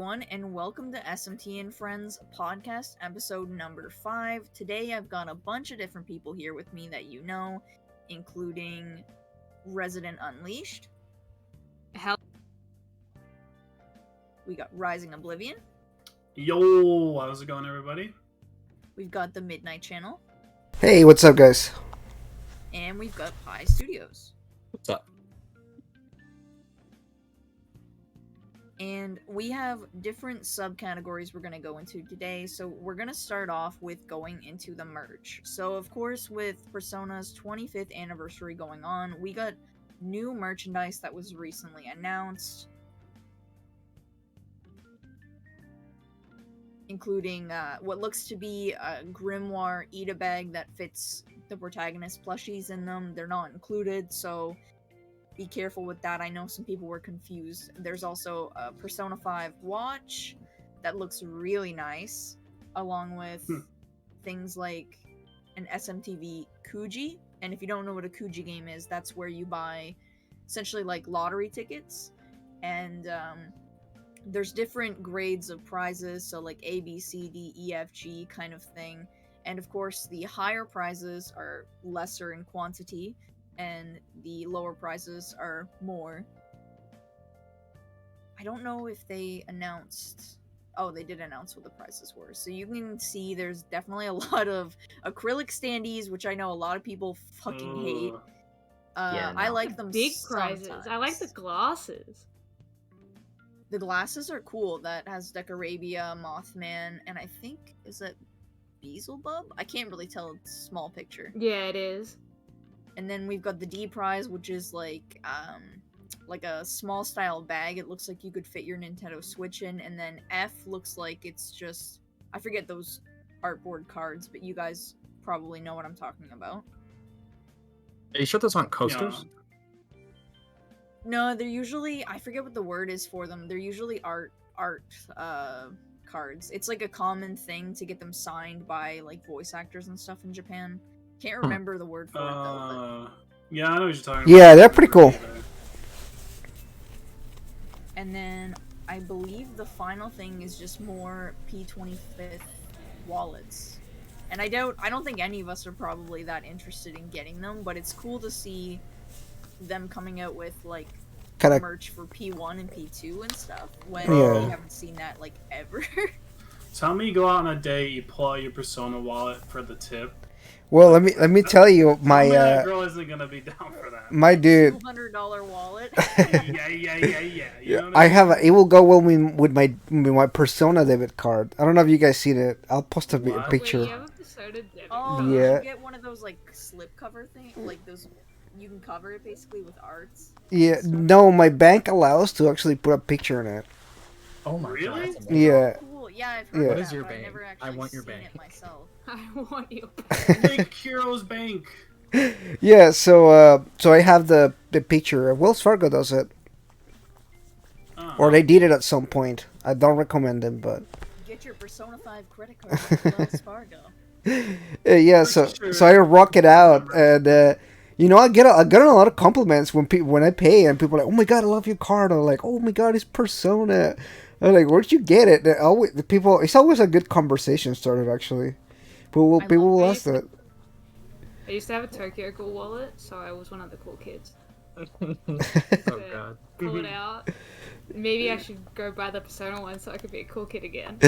everyone, and welcome to SMTN Friends Podcast episode number 5. Today I've got a bunch of different people here with me that you know, including Resident Unleashed. Hell. We got Rising Oblivion. Yo, how's it going, everybody? We've got the Midnight Channel. Hey, what's up, guys? And we've got Pi Studios. What's up? And we have different subcategories we're going to go into today. So we're going to start off with going into the merch. So of course, with Persona's 25th anniversary going on, we got new merchandise that was recently announced, including what looks to be a Grimoire Ida bag that fits the protagonist plushies in them. They're not included, so be careful with that. I know some people were confused. There's also a Persona 5 watch that looks really nice, along with things like an SMTV Kuji. And if you don't know what a Kuji game is, that's where you buy essentially like lottery tickets. And there's different grades of prizes, so like A, B, C, D, E, F, G kind of thing. And of course, the higher prizes are lesser in quantity, and the lower prizes are more. I don't know if they announced... Oh, they did announce what the prizes were. So you can see there's definitely a lot of acrylic standees, which I know a lot of people fucking hate. I like them big sometimes. prizes. I like the glasses. The glasses are cool. That has Decorabia, Mothman, and I think, is it Beelzebub? I can't really tell. It's a small picture. Yeah, it is. And then we've got the D prize, which is like a small style bag. It looks like you could fit your Nintendo Switch in. And then F looks like it's just, I forget those artboard cards, but you guys probably know what I'm talking about. Are you sure those aren't coasters? Yeah. No, they're usually, I forget what the word is for them. They're usually art cards. It's like a common thing to get them signed by like voice actors and stuff in Japan. Can't remember the word for it though. Yeah, I know what you're talking about. Yeah, they're pretty cool. And then I believe the final thing is just more P25th wallets. And I don't think any of us are probably that interested in getting them, but it's cool to see them coming out with like Kinda... merch for P1 and P2 and stuff when Yeah. we haven't seen that like ever. Tell me you go out on a date, you pull out your Persona wallet for the tip. Well, let me tell you, my that girl isn't gonna be down for that. my dude. $200 wallet. yeah. You know what I have it will go well with my Persona debit card. I don't know if you guys seen it. I'll post a What? picture. Wait, you have a Persona debit Oh, card? Yeah. you get one of those like slip cover thing, like those. You can cover it basically with arts. Yeah, no, my bank allows to actually put a picture in it. Oh my Really? god. Yeah. Cool. Yeah, I've heard Yeah. that, What is your but I've bank? never I actually want your seen bank. it myself. I want you. Big Heroes Bank. Yeah, so I have the picture. Wells Fargo does it, or they did it at some point. I don't recommend them, but Get your Persona 5 credit card with Wells Fargo. yeah. So I rock it out, and you know I get a lot of compliments when I pay, and people are like, "Oh my god, I love your card," or like, "Oh my god, it's Persona." I'm like, "Where'd you get it?" It's always a good conversation starter actually. People will ask that. I used to have a Tokyo Ghoul wallet, so I was one of the cool kids. Oh god. Pull it out. Maybe I should go buy the Persona one so I could be a cool kid again.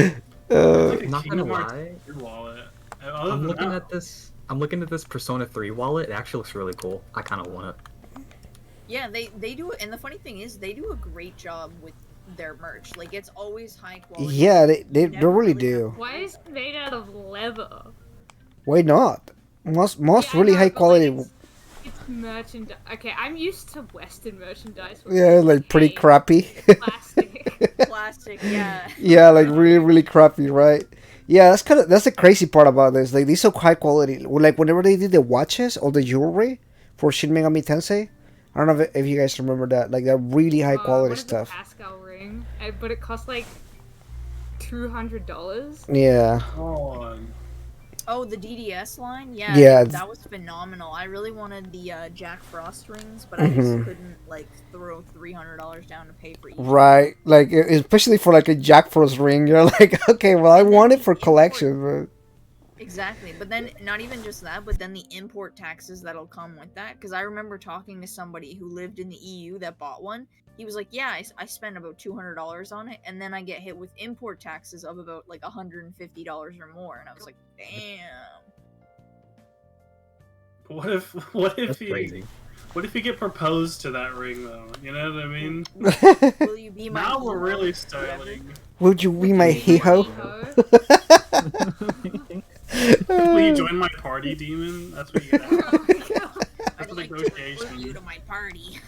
Not gonna lie. Your wallet. I'm looking at this Persona 3 wallet. It actually looks really cool. I kind of want it. Yeah, they do it, and the funny thing is, they do a great job with their merch. Like, it's always high quality. Yeah, they Never really have- do. Why is it made out of leather? Why not? Most Yeah, I really know, high but, quality. like, it's merchandise. Okay, I'm used to Western merchandise. Yeah, like pretty crappy. Plastic. Plastic, yeah. Yeah, like really crappy, right? Yeah, that's the crazy part about this. Like, these so high quality. Like, whenever they did the watches or the jewelry for Shin Megami Tensei, I don't know if you guys remember that. Like, that really high quality what is stuff. The Pascal ring, but it cost like $200. Yeah. Oh, Oh, the DDS line? Yeah, Yeah. that was phenomenal. I really wanted the Jack Frost rings, but I just couldn't like throw $300 down to pay for each. Right, like especially for like a Jack Frost ring, you're like, okay, well, I want it for collection, but Exactly, but then not even just that, but then the import taxes that'll come with that. Because I remember talking to somebody who lived in the EU that bought one. He was like, "Yeah, I spent about $200 on it, and then I get hit with import taxes of about like $150 or more." And I was like, "Damn." What if That's crazy. What if you get proposed to that ring though? You know what I mean? Will you be my? Now we're hero really forever? starting. would you be my hee-ho? Will you join my party, demon? That's what you get. Oh my god. That's I'd a like to negotiation. recruit you to my party.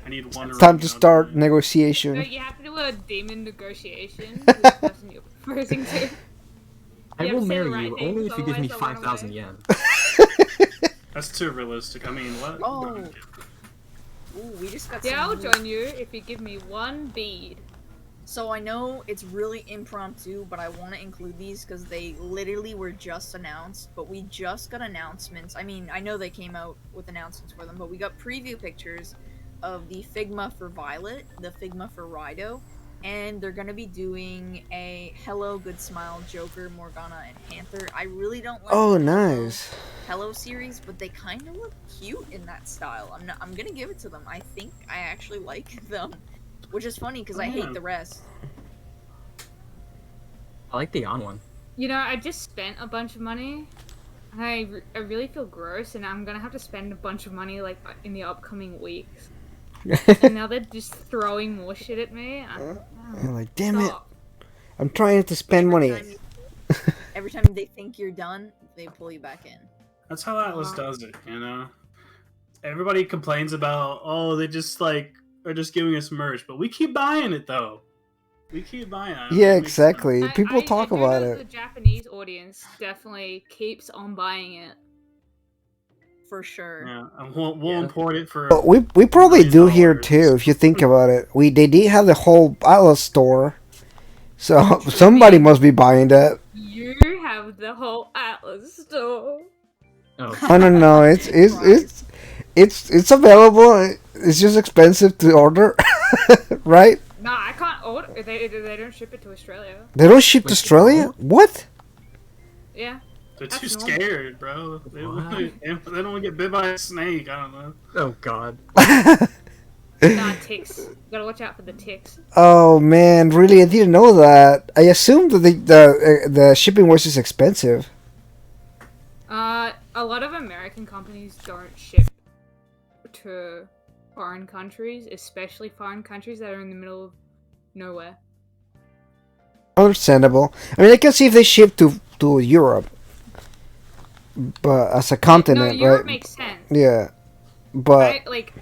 I need one. Time ring, to you know start what I mean? No, negotiation. you have to do a demon negotiation with the person you're proposing to. I You will have to say the marry right you things, only if you give me otherwise they'll run 5,000 away. yen. That's too realistic. I mean, what? Oh. Ooh, we just got Yeah, I'll some. join you if you give me one bead. So I know it's really impromptu, but I want to include these because they literally were just announced. But we just got announcements. I mean, I know they came out with announcements for them, but we got preview pictures of the Figma for Violet, the Figma for Rido, and they're gonna be doing a Hello, Good Smile, Joker, Morgana, and Panther. I really don't like Oh, the nice. Hello series, but they kind of look cute in that style. I'm gonna give it to them. I think I actually like them. Which is funny because I hate the rest. I like the on one. You know, I just spent a bunch of money. And I really feel gross, and I'm gonna have to spend a bunch of money like in the upcoming weeks. And now they're just throwing more shit at me. I'm like, damn it! Stop. I'm trying to spend money. Every time they think you're done, they pull you back in. That's how Atlas does it, you know? Everybody complains about, oh, they just like are just giving us merch, but we keep buying it though. We keep buying it. Yeah, It makes exactly. I- People I talk do about know it. The Japanese audience definitely keeps on buying it. For sure. sense. Yeah, and we'll Yeah. import it for. But we probably do here $9. too, if you think about it. They did have the whole Atlas store, so somebody must be buying that. You have the whole Atlas store. Oh, I don't know. It's available. It's just expensive to order, right? No, I can't order. They don't ship it to Australia. They don't ship to Wait, Australia. What? Yeah. They're That's too normal. scared, bro. They don't What? want to get bit by a snake. I don't know. oh god. Nah, ticks. Gotta watch out for the ticks. Oh man, really? I didn't know that. I assumed that the shipping was just expensive. A lot of American companies don't ship to foreign countries, especially foreign countries that are in the middle of nowhere. Understandable. I mean, I can see if they ship to Europe, but as a continent, no, Europe right? makes sense. Yeah, but Like,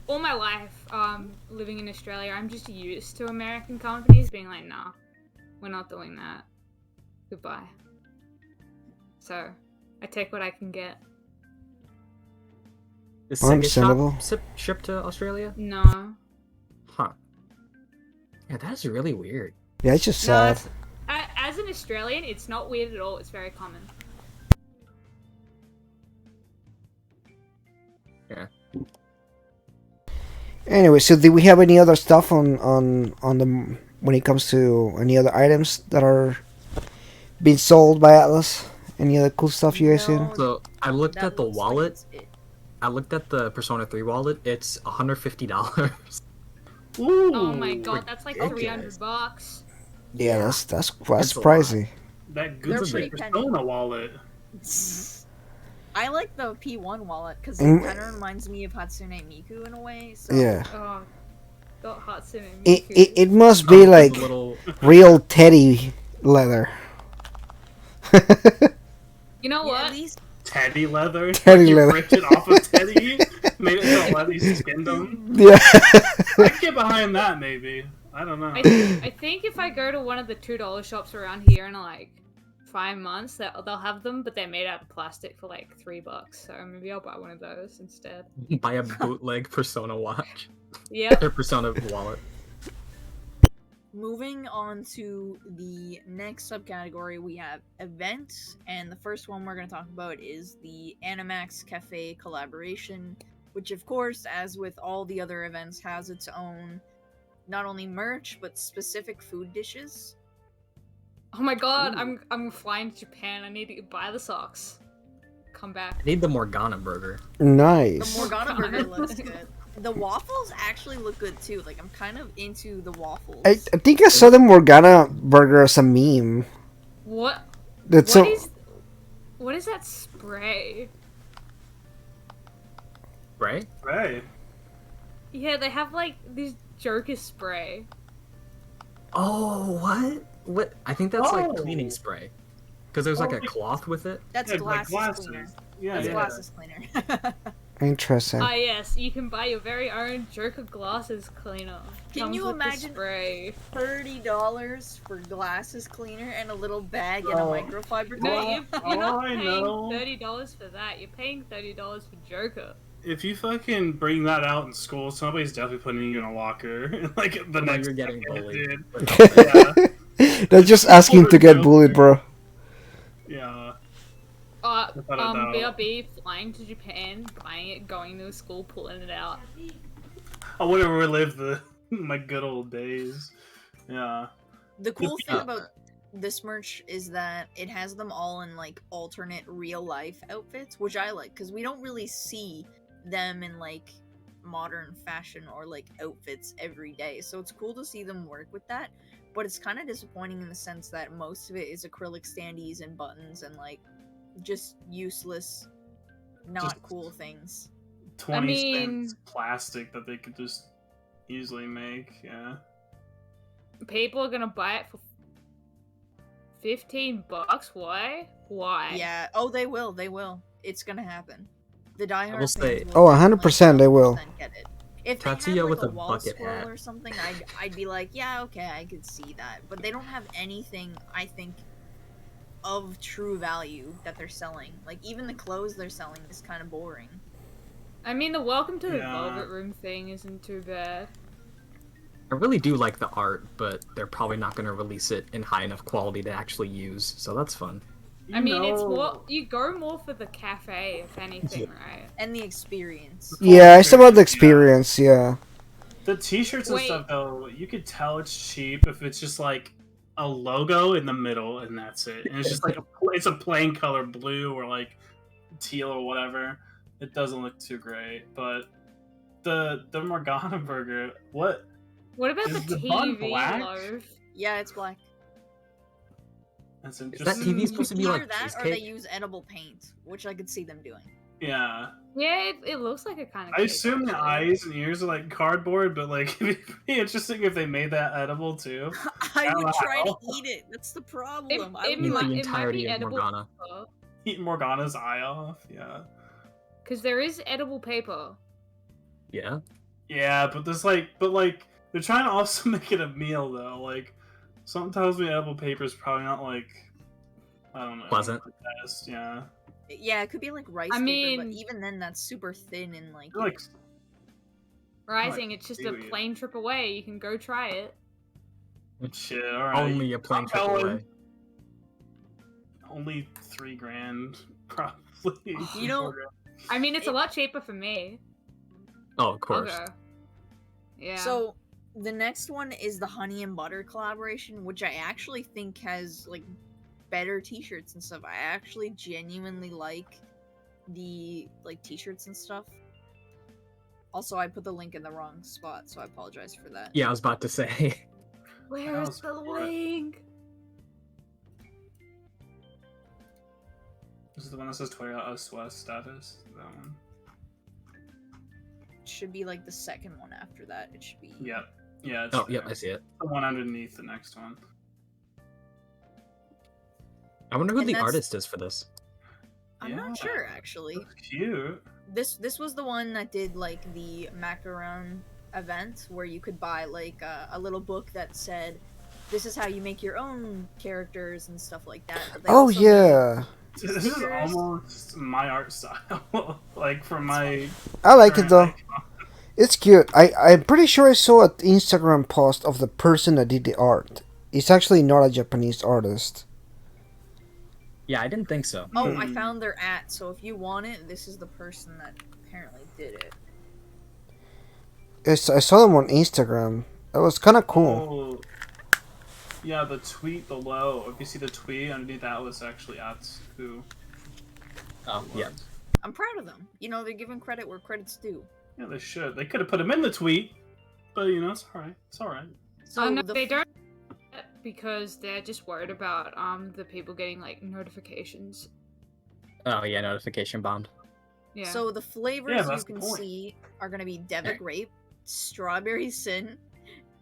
all my life, living in Australia, I'm just used to American companies being like, nah, we're not doing that. Goodbye. So, I take what I can get. Is Understandable. Sega ship to Australia? No. Huh. Yeah, that's really weird. yeah, it's just No, sad. as an Australian, it's not weird at all. It's very common. Yeah. Anyway, so do we have any other stuff on the when it comes to any other items that are being sold by Atlas? Any other cool stuff you guys seen? No, So I looked that at the looks like wallet. it's it. I looked at the Persona 3 wallet. It's $150. Ooh, Oh my god, that's like ridiculous. $300. Yeah, that's That's a pricey. That They're Gucci pretty Persona wallet. I like the P1 wallet because Mm. it kind of reminds me of Hatsune Miku in a way. So. Yeah, Oh, got Hatsune it Miku. it must be Oh, like the little. real teddy leather. You know Yeah, what? at least Teddy leather. Teddy You leather. ripped it off of Teddy. Made it so Letty skinned him. Yeah. I can get behind that maybe. I don't know. I think if I go to one of the $2 shops around here in like 5 months, they'll have them, but they're made out of plastic for like $3. So maybe I'll buy one of those instead. Buy a bootleg Persona watch. Yep. Or Persona wallet. moving on to the next subcategory, we have events, and the first one we're going to talk about is the Animax Cafe collaboration, which of course, as with all the other events, has its own not only merch but specific food dishes. Oh my god, Ooh. I'm flying to Japan. I need to buy the socks. Come back. I need the Morgana burger. Nice. The Morgana burger looks good. The waffles actually look good too. Like, I'm kind of into the waffles. I think I saw the Morgana burger as a meme. What? That's What is that spray? Right? Right. Yeah, they have like this Jerkus spray. Oh, what? What? I think that's like Oh. cleaning spray. Because there's like a cloth with it. That's Yeah, like glasses cleaner. Yeah, That's yeah. glasses cleaner. interesting. Ah yes, you can buy your very own Jerka glasses cleaner. Can Comes you with the imagine- spray? $30 for glasses cleaner and a little bag and a Oh. microfiber No, towel. you're not I paying know. $30 for that. You're paying $30 for Jerka. If you fucking bring that out in school, somebody's definitely putting you in a locker. Like the Well, next you're getting second, bullied. dude. Yeah. That's just asking to get bullied, bro. Yeah. BRB know. flying to Japan, buying it, going to school, pulling it out. I want to relive my good old days. Yeah. The cool thing Yeah. about this merch is that it has them all in like alternate real life outfits, which I like because we don't really see them in like modern fashion or like outfits every day. So it's cool to see them work with that, but it's kind of disappointing in the sense that most of it is acrylic standees and buttons and like just useless, not Just- cool things. 20 mean- cents plastic that they could just easily make. Yeah. People are gonna buy it for $15. Why? Why? Yeah. Oh, they will. They will. It's gonna happen. The diehard will fans say- will 100% they will. 1000% get it. If Tatsuya they had with like a a wall bucket scroll hat. or something, I'd be like, yeah, okay, I could see that. But they don't have anything, I think, of true value that they're selling. Like, even the clothes they're selling is kind of boring. I mean, the Welcome to the Yeah. Velvet Room thing isn't too bad. I really do like the art, but they're probably not going to release it in high enough quality to actually use, so that's fun. I mean, it's know- more you go more for the cafe, if anything, right? And the experience. Yeah, it's about the experience, yeah. The t-shirts and Wait. stuff, though, you could tell it's cheap if it's just like a logo in the middle and that's it. And it's just like it's a plain color blue or like teal or whatever. It doesn't look too great, but the Morgana burger, what? What about Is the the bun TV black? loaf? Yeah, it's black. That's that interesting. TV supposed to be Either like that or they cheesecake? use edible paint, which I could see them doing. Yeah, Yeah, it looks like a kind of. I assume the eyes and ears are like cardboard, but like it'd be interesting if they made that edible too. I would Wow. try to eat it. That's the problem. I it would Eat might- the like- be entirety of edible. Morgana. Eat Morgana's eye off. Yeah, Because there is edible paper. Yeah. yeah, but they're trying to also make it a meal though. Like sometimes the edible paper is probably not like I don't know Pleasant. the best. Yeah, Yeah, it could be like rice I paper, mean- but even then, that's super thin and like. They're like Rising, it's just a seaweed. plane trip away. You can go try it. shit. All right, Only a plane I'm trip going. away. Only $3,000 probably. You know- I mean, it's a lot cheaper for me. Oh, of course. Okay. Yeah. So the next one is the honey and butter collaboration, which I actually think has like better t-shirts and stuff. I actually genuinely like the like t-shirts and stuff. Also, I put the link in the wrong spot, so I apologize for that. Yeah, I was about to say. where is How's the what? link? This is the one that says Toyota Us West status. That one. It should be like the second one after that. It should be. Yep. Yeah. It's Oh, yep, there. I see it. The one underneath the next one. I wonder who And the that's- artist is for this. I'm Yeah. not sure actually. That's cute. This was the one that did like the macaron event where you could buy like a little book that said, "This is how you make your own characters" and stuff like that. But they Oh also made- yeah, This is Stickers. almost my art style. Like from my. I like it though. It's cute. I'm pretty sure I saw an Instagram post of the person that did the art. It's actually not a Japanese artist. Yeah, I didn't think so. Oh, I found their @ so if you want it, this is the person that apparently did it. I saw them on Instagram. That was kind of cool. Oh, yeah, the tweet below. If you see the tweet underneath that was actually who. Oh, yeah. I'm proud of them. You know, they're giving credit where credit's due. Yeah, they should. They could have put him in the tweet, but you know, it's alright. It's alright. So no, they don't, because they're just worried about the people getting like notifications. Oh yeah, notification bombed. Yeah. So the flavors you that's can the point. see are gonna be Deva Grape, Strawberry Sin,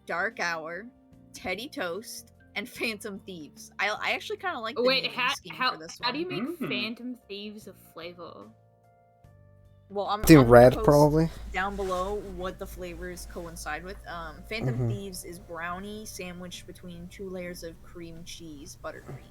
Dark Hour, Teddy Toast, and Phantom Thieves. I actually kind of like the naming scheme for this one. how do you make Phantom Thieves a flavor? Well, I'm In gonna red, post probably. down below what the flavors coincide with. Phantom Thieves is brownie sandwiched between 2 layers of cream cheese buttercream.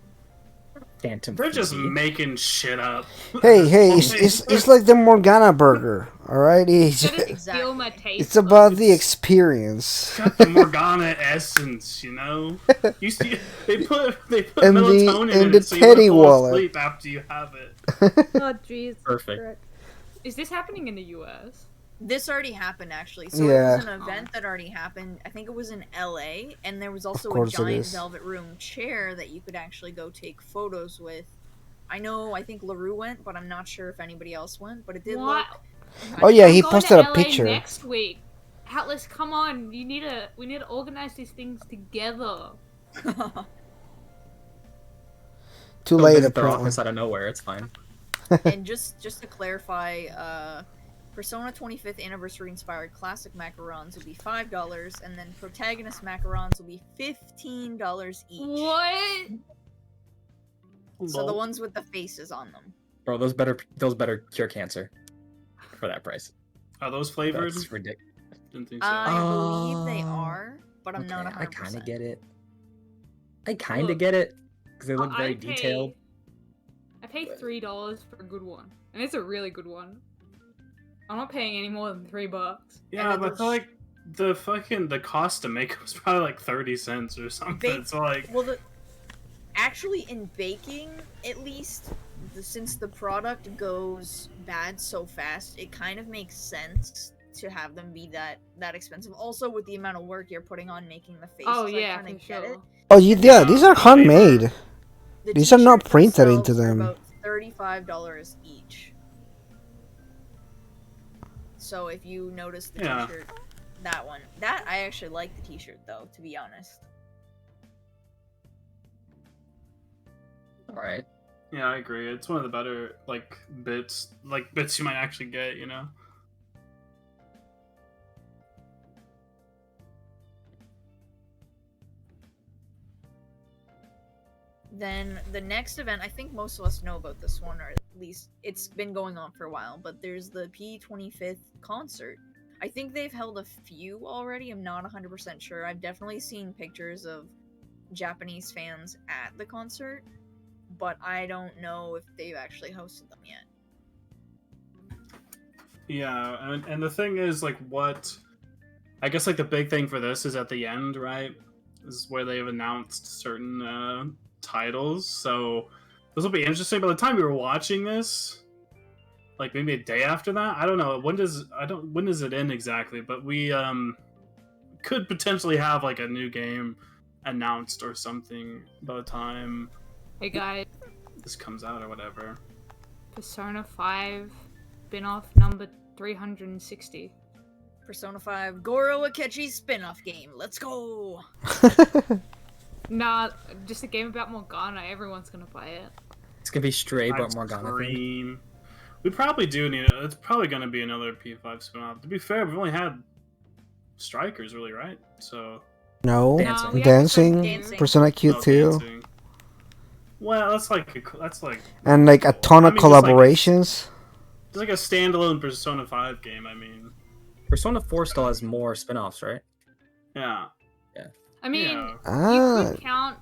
Phantom. They're just Thieves. making shit up. Hey, it's like the Morgana burger, alright? Feel my taste. It's about the experience. Got the Morgana essence, you know. You see, they put And melatonin in the it, so teddy you want to fall wallet. asleep after you have it. Oh jeez. Perfect. Is this happening in the US? This already happened, actually. So Yeah. it was an event that already happened. I think it was in LA, and there was also a course it giant is. velvet room chair that you could actually go take photos with. I think LaRue went, but I'm not sure if anybody else went, but it did What? look... Oh yeah, he I'm going posted to a LA picture. next week. Atlas, come on! We need to organize these things together. Too Don't late, visit their apparently. office out of nowhere. It's fine. And just to clarify, Persona 25th Anniversary inspired classic macarons will be $5, and then protagonist macarons will be $15 each. What? So the ones with the faces on them. Bro, those better cure cancer for that price. Are those flavored? That's ridiculous. Didn't think so. I believe they are, but I'm not 100%. I kind of get it. I kind of get it because they look I very pay- detailed. I paid $3 for a good one, and it's a really good one. I'm not paying any more than $3. Yeah, but I feel like the cost to make it was probably like 30 cents or something. So like, Well, actually in baking, at least, since the product goes bad so fast, it kind of makes sense to have them be that expensive. Also, with the amount of work you're putting on making the faces, Oh yeah, I kind for of get sure. it. Oh yeah, these are handmade. The These are not t-shirts printed into themselves are them. About $35 each. So if you notice the Yeah. t-shirt, that I actually like the t-shirt though, to be honest. All right. yeah, I agree. It's one of the better bits you might actually get. You know. Then the next event, I think most of us know about this one, or at least it's been going on for a while, but there's the P25th concert. I think they've held a few already, I'm not 100% sure. I've definitely seen pictures of Japanese fans at the concert, but I don't know if they've actually hosted them yet. Yeah, and the thing is, I guess the big thing for this is at the end, right? This is where they've announced certain titles. So this will be interesting. By the time we were watching this, maybe a day after that, I don't know. When does it end exactly? But we could potentially have a new game announced or something by the time Hey guys, this comes out or whatever. Persona 5 spin-off number 360. Persona 5 Goro Akechi spin-off game. Let's go! Nah, just a game about Morgana. Everyone's gonna buy it. It's gonna be Stray, but I'd Morgana. scream. We probably do need it. It's probably going to be another P5 spin-off. To be fair, we've only had Strikers, really, right? So No, Dancing. we have Dancing, Dancing. Persona oh, Q2, Dancing. Well, that's and a ton of collaborations. It's like a standalone Persona 5 game. I mean, Persona 4 still has more spin-offs, right? yeah. I mean, Yeah. you could count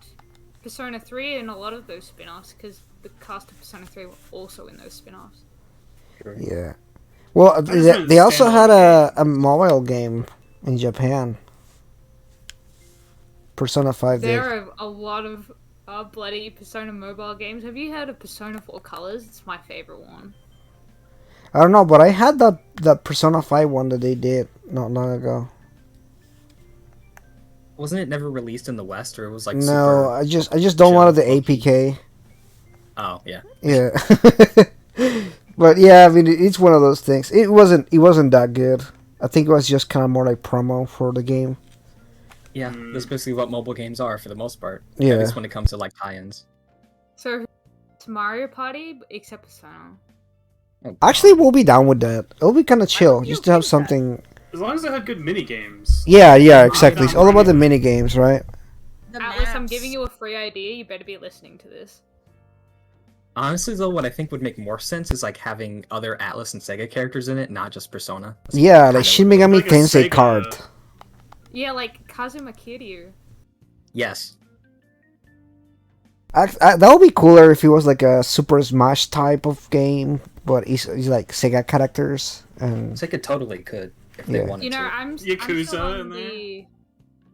Persona 3 in a lot of those spin-offs because the cast of Persona 3 were also in those spin-offs. Yeah, Well, just meant they also had standalone a mobile game in Japan. Persona 5 did. There are a lot of bloody Persona mobile games. Have you heard of Persona 4 Colors? It's my favorite one. I don't know, but I had that Persona 5 one that they did not long ago. Wasn't it never released in the West, or it was like No, super... I just downloaded the APK. Oh, yeah. Yeah. But yeah, I mean, it's one of those things. It wasn't that good. I think it was just kind of more like promo for the game. Yeah, that's basically what mobile games are for the most part. Yeah. At least when it comes to like tie-ins. So it's Mario Party except Persona. Actually, we'll be down with that. It'll be kind of chill, be just to okay have with that. something. As long as they had good mini games. Yeah, exactly. It's all about the mini games, right? The Atlas, I'm maps. giving you a free idea. You better be listening to this. Honestly, though, what I think would make more sense is like having other Atlas and Sega characters in it, not just Persona. That's Yeah, kinda like Shin Megami like a Tensei Sega- card. Yeah, like Kazuma Kiryu. Yes. That would be cooler if it was like a Super Smash type of game, but it's like Sega characters. And Sega totally could if they Yeah. wanted You know, to. I'm Yakuza still on in there?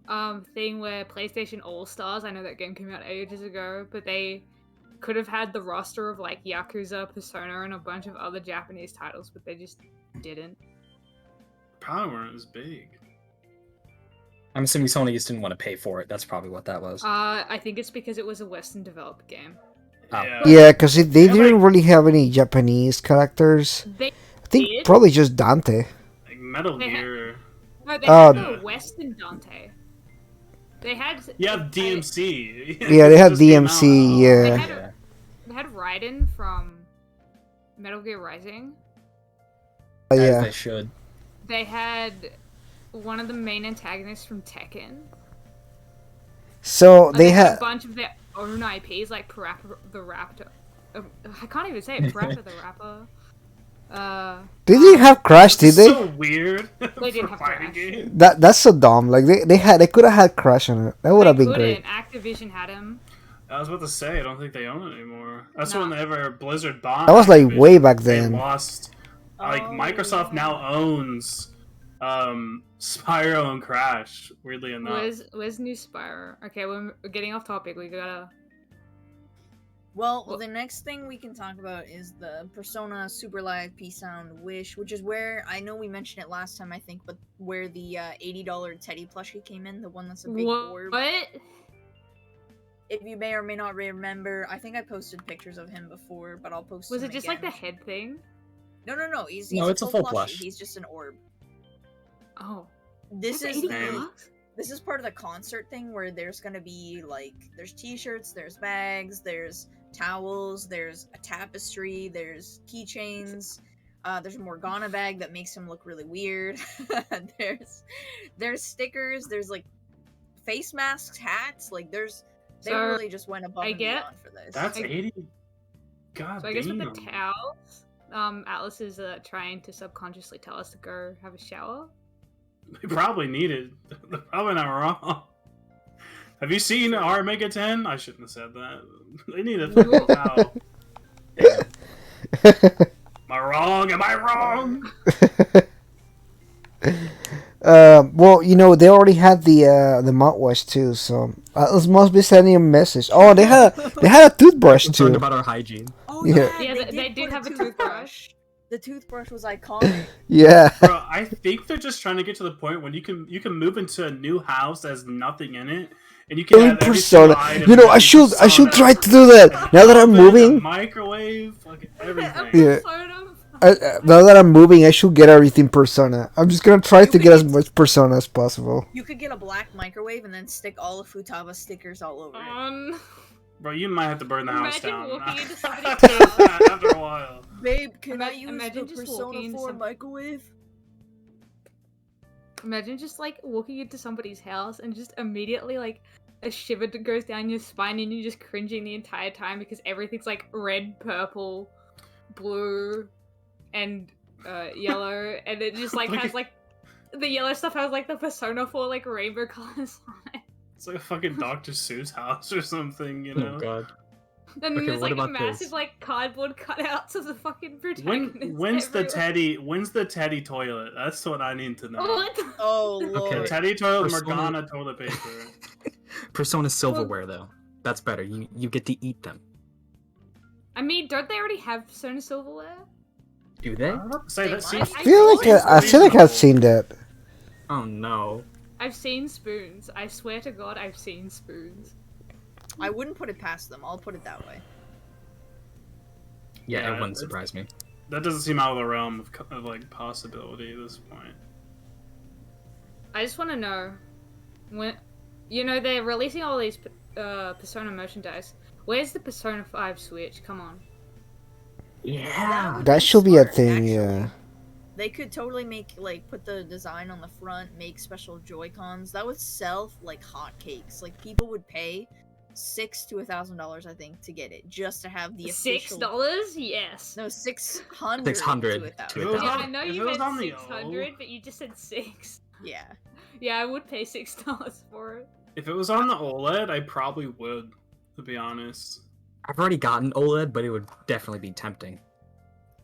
the thing where PlayStation All Stars. I know that game came out ages ago, but they could have had the roster of like Yakuza, Persona, and a bunch of other Japanese titles, but they just didn't. Probably weren't as big. I'm assuming Sony just didn't want to pay for it. That's probably what that was. I think it's because it was a Western developed game. Oh. yeah, because they Yeah, didn't like- really have any Japanese characters. They I think did? probably just Dante. Like Metal They had- Gear. No, they Oh. had the Western Dante. They had Yeah, DMC. Yeah, they had Just came DMC. out. They Yeah, had, Yeah. they had Raiden from Metal Gear Rising. As yeah. they should. They had one of the main antagonists from Tekken. So And they had a had. bunch of their own IPs, like Parappa the Raptor. I can't even say it. Parappa the Rapper. Did they have Crash? Did It's they? so weird They did for have fighting Crash. game. That's so dumb. Like they could have had Crash on it. That would have They been great. couldn't. Activision had him. I was about to say, I don't think they own it anymore. That's No. whenever Blizzard bought. That was like Activision, way back they then. lost. Like Oh, Microsoft yeah. now owns Spyro and Crash. Weirdly enough. Where's New Spyro? Okay, we're getting off topic. We gotta. Well, the next thing we can talk about is the Persona Super Live P Sound Wish, which is where I know we mentioned it last time, I think, but where the $80 Teddy plushie came in, the one that's a big orb. What? If you may or may not remember, I think I posted pictures of him before, but I'll post. Was them it just again. like the head thing? No. He's No, it's a full plushie. plush. He's just an orb. Oh, This that's is 80 the- bucks? This is part of the concert thing where there's gonna be like there's t-shirts, there's bags, there's towels, there's a tapestry, there's keychains, there's a Morgana bag that makes him look really weird. there's stickers, there's like face masks, hats, like they So, really just went above I and get- beyond for this. That's I- 80. God So I guess with the damn. towels, Atlas is trying to subconsciously tell us to go have a shower. They probably need it. They're probably not wrong. Have you seen our Mega 10? I shouldn't have said that. They need a fucking towel. Am I wrong? Am I wrong? Well, you know, they already had the mouthwash too, so Atlas must be sending a message. Oh, they had a toothbrush Concerned too. about our hygiene. Oh Yeah. Yeah, they did did put have a toothbrush. The toothbrush was iconic. Yeah. Bro, I think they're just trying to get to the point when you can move into a new house that has nothing in it, and you can In have every Persona. single item You know, in I should Persona. try to do that. Now that I'm Oven, a moving, microwave, fucking everything. Yeah. Soda. now that I'm moving, I should get everything Persona. I'm just gonna try You to could get as get- much Persona as possible. You could get a black microwave and then stick all of Futaba stickers all over it. Bro, you might have to burn the house Imagine down walking into somebody's after, house. after a while. Babe, can I Ima- use imagine the just Persona walking into 4 some- microwave? Imagine just like walking into somebody's house and just immediately like a shiver goes down your spine and you're just cringing the entire time because everything's like red, purple, blue, and yellow, and it just like has like the yellow stuff has like the Persona 4 like rainbow colors on it. It's like a fucking Dr. Seuss house or something, you know? Oh god. And then Okay, there's what like about massive this? like cardboard cutouts of the fucking protagonist. When's the teddy toilet? That's what I need to know. What? Oh The lord. teddy toilet, Persona- Morgana toilet paper. Persona silverware though. That's better. You get to eat them. I mean, don't they already have Persona silverware? Do they? I was about to say They that might. seems. I I feel like I've seen that. Oh no. I've seen spoons. I swear to God, I've seen spoons. I wouldn't put it past them. I'll put it that way. Yeah, Yeah, it wouldn't it's- surprise me. That doesn't seem out of the realm of like possibility at this point. I just want to know when, they're releasing all these Persona merchandise. Where's the Persona 5 Switch? Come on. Yeah. That should be a Smart, thing, actually. yeah. They could totally put the design on the front, make special Joy-Cons. That would sell like hotcakes. Like people would pay $600 to $1,000, I think, to get it, just to have the official. $6? Yes. No, 600. 600 to to 1,000. If it was Yeah, on- I know if you it was meant on the 600, but you just said 6. Yeah. Yeah, I would pay $6 for it. If it was on the OLED, I probably would, to be honest. I've already gotten OLED, but it would definitely be tempting.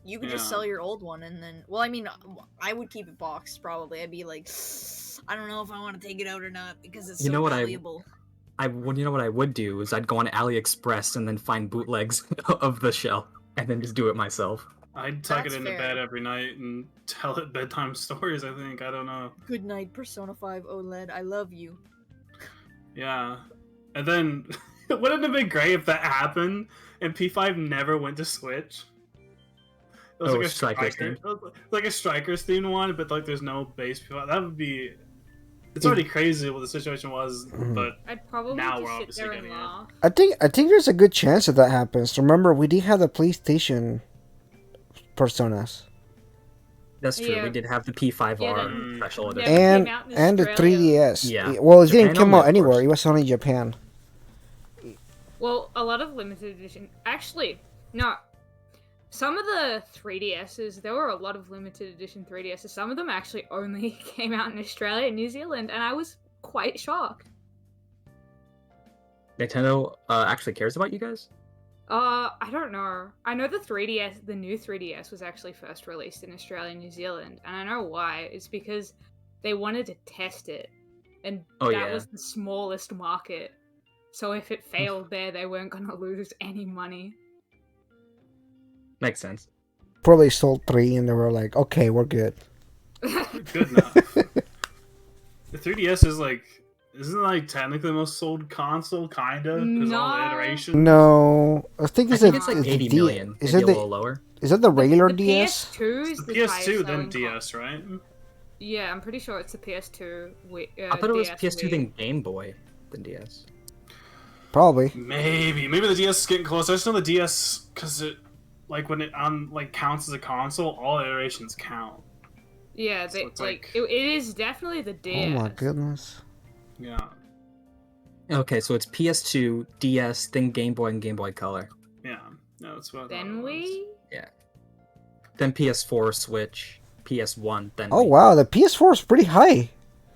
You could just Yeah. sell your old one and then. Well, I mean, I would keep it boxed probably. I'd be like, I don't know if I want to take it out or not because it's You so know what valuable. You know what I would do is I'd go on AliExpress and then find bootlegs of the shell and then just do it myself. I'd tuck That's it into fair. bed every night and tell it bedtime stories, I think. I don't know. Good night, Persona 5 OLED. I love you. Yeah. And then, wouldn't it have been great if that happened and P5 never went to Switch? It was Oh, like a Strikers striker. theme. It was like a Strikers themed one, but like there's no base P5. That would be. It's already crazy what the situation was, but I'd probably Now we're just sit obviously there and getting it. laugh. I think there's a good chance that that happens. Remember, we did have the PlayStation Personas That's true. Yeah. We did have the P5R Yeah, that- special Yeah. edition. and came out in and the Australia. 3DS. Yeah. Well, it Japan didn't come only, out of anywhere. course. It was only Japan. Well, a lot of limited edition. Actually, no. Some of the 3DSs, there were a lot of limited edition 3DSs. Some of them actually only came out in Australia and New Zealand, and I was quite shocked. Nintendo actually cares about you guys? I don't know. I know the 3DS, the new 3DS was actually first released in Australia and New Zealand, and I know why. It's because they wanted to test it, and Oh, that yeah. was the smallest market. So if it failed there, they weren't gonna lose any money. Makes sense. Probably sold 3 and they were like, okay, we're good. good enough. The 3DS is like. Isn't it like technically the most sold console, kinda? Because all the No. iterations. No, I think I it's, think it's like it's 80 the million. Is Maybe it a little lower. the regular the DS? PS2 is The the highest PS2, then selling DS, right? Yeah, I'm pretty sure it's the PS2. I thought it was DS PS2 Wii. then Game Boy than DS. Probably. Maybe the DS is getting close. I just know the DS because it, like when it counts as a console, all iterations count. Yeah, So they, it's like like- it is definitely the DS. Oh my goodness. Yeah, Okay, so it's PS2, DS, then Game Boy and Game Boy Color. yeah. No, that's what. I thought Then it was. we. Then PS4, Switch, PS1, then Oh Wii. wow, the PS4 is pretty high.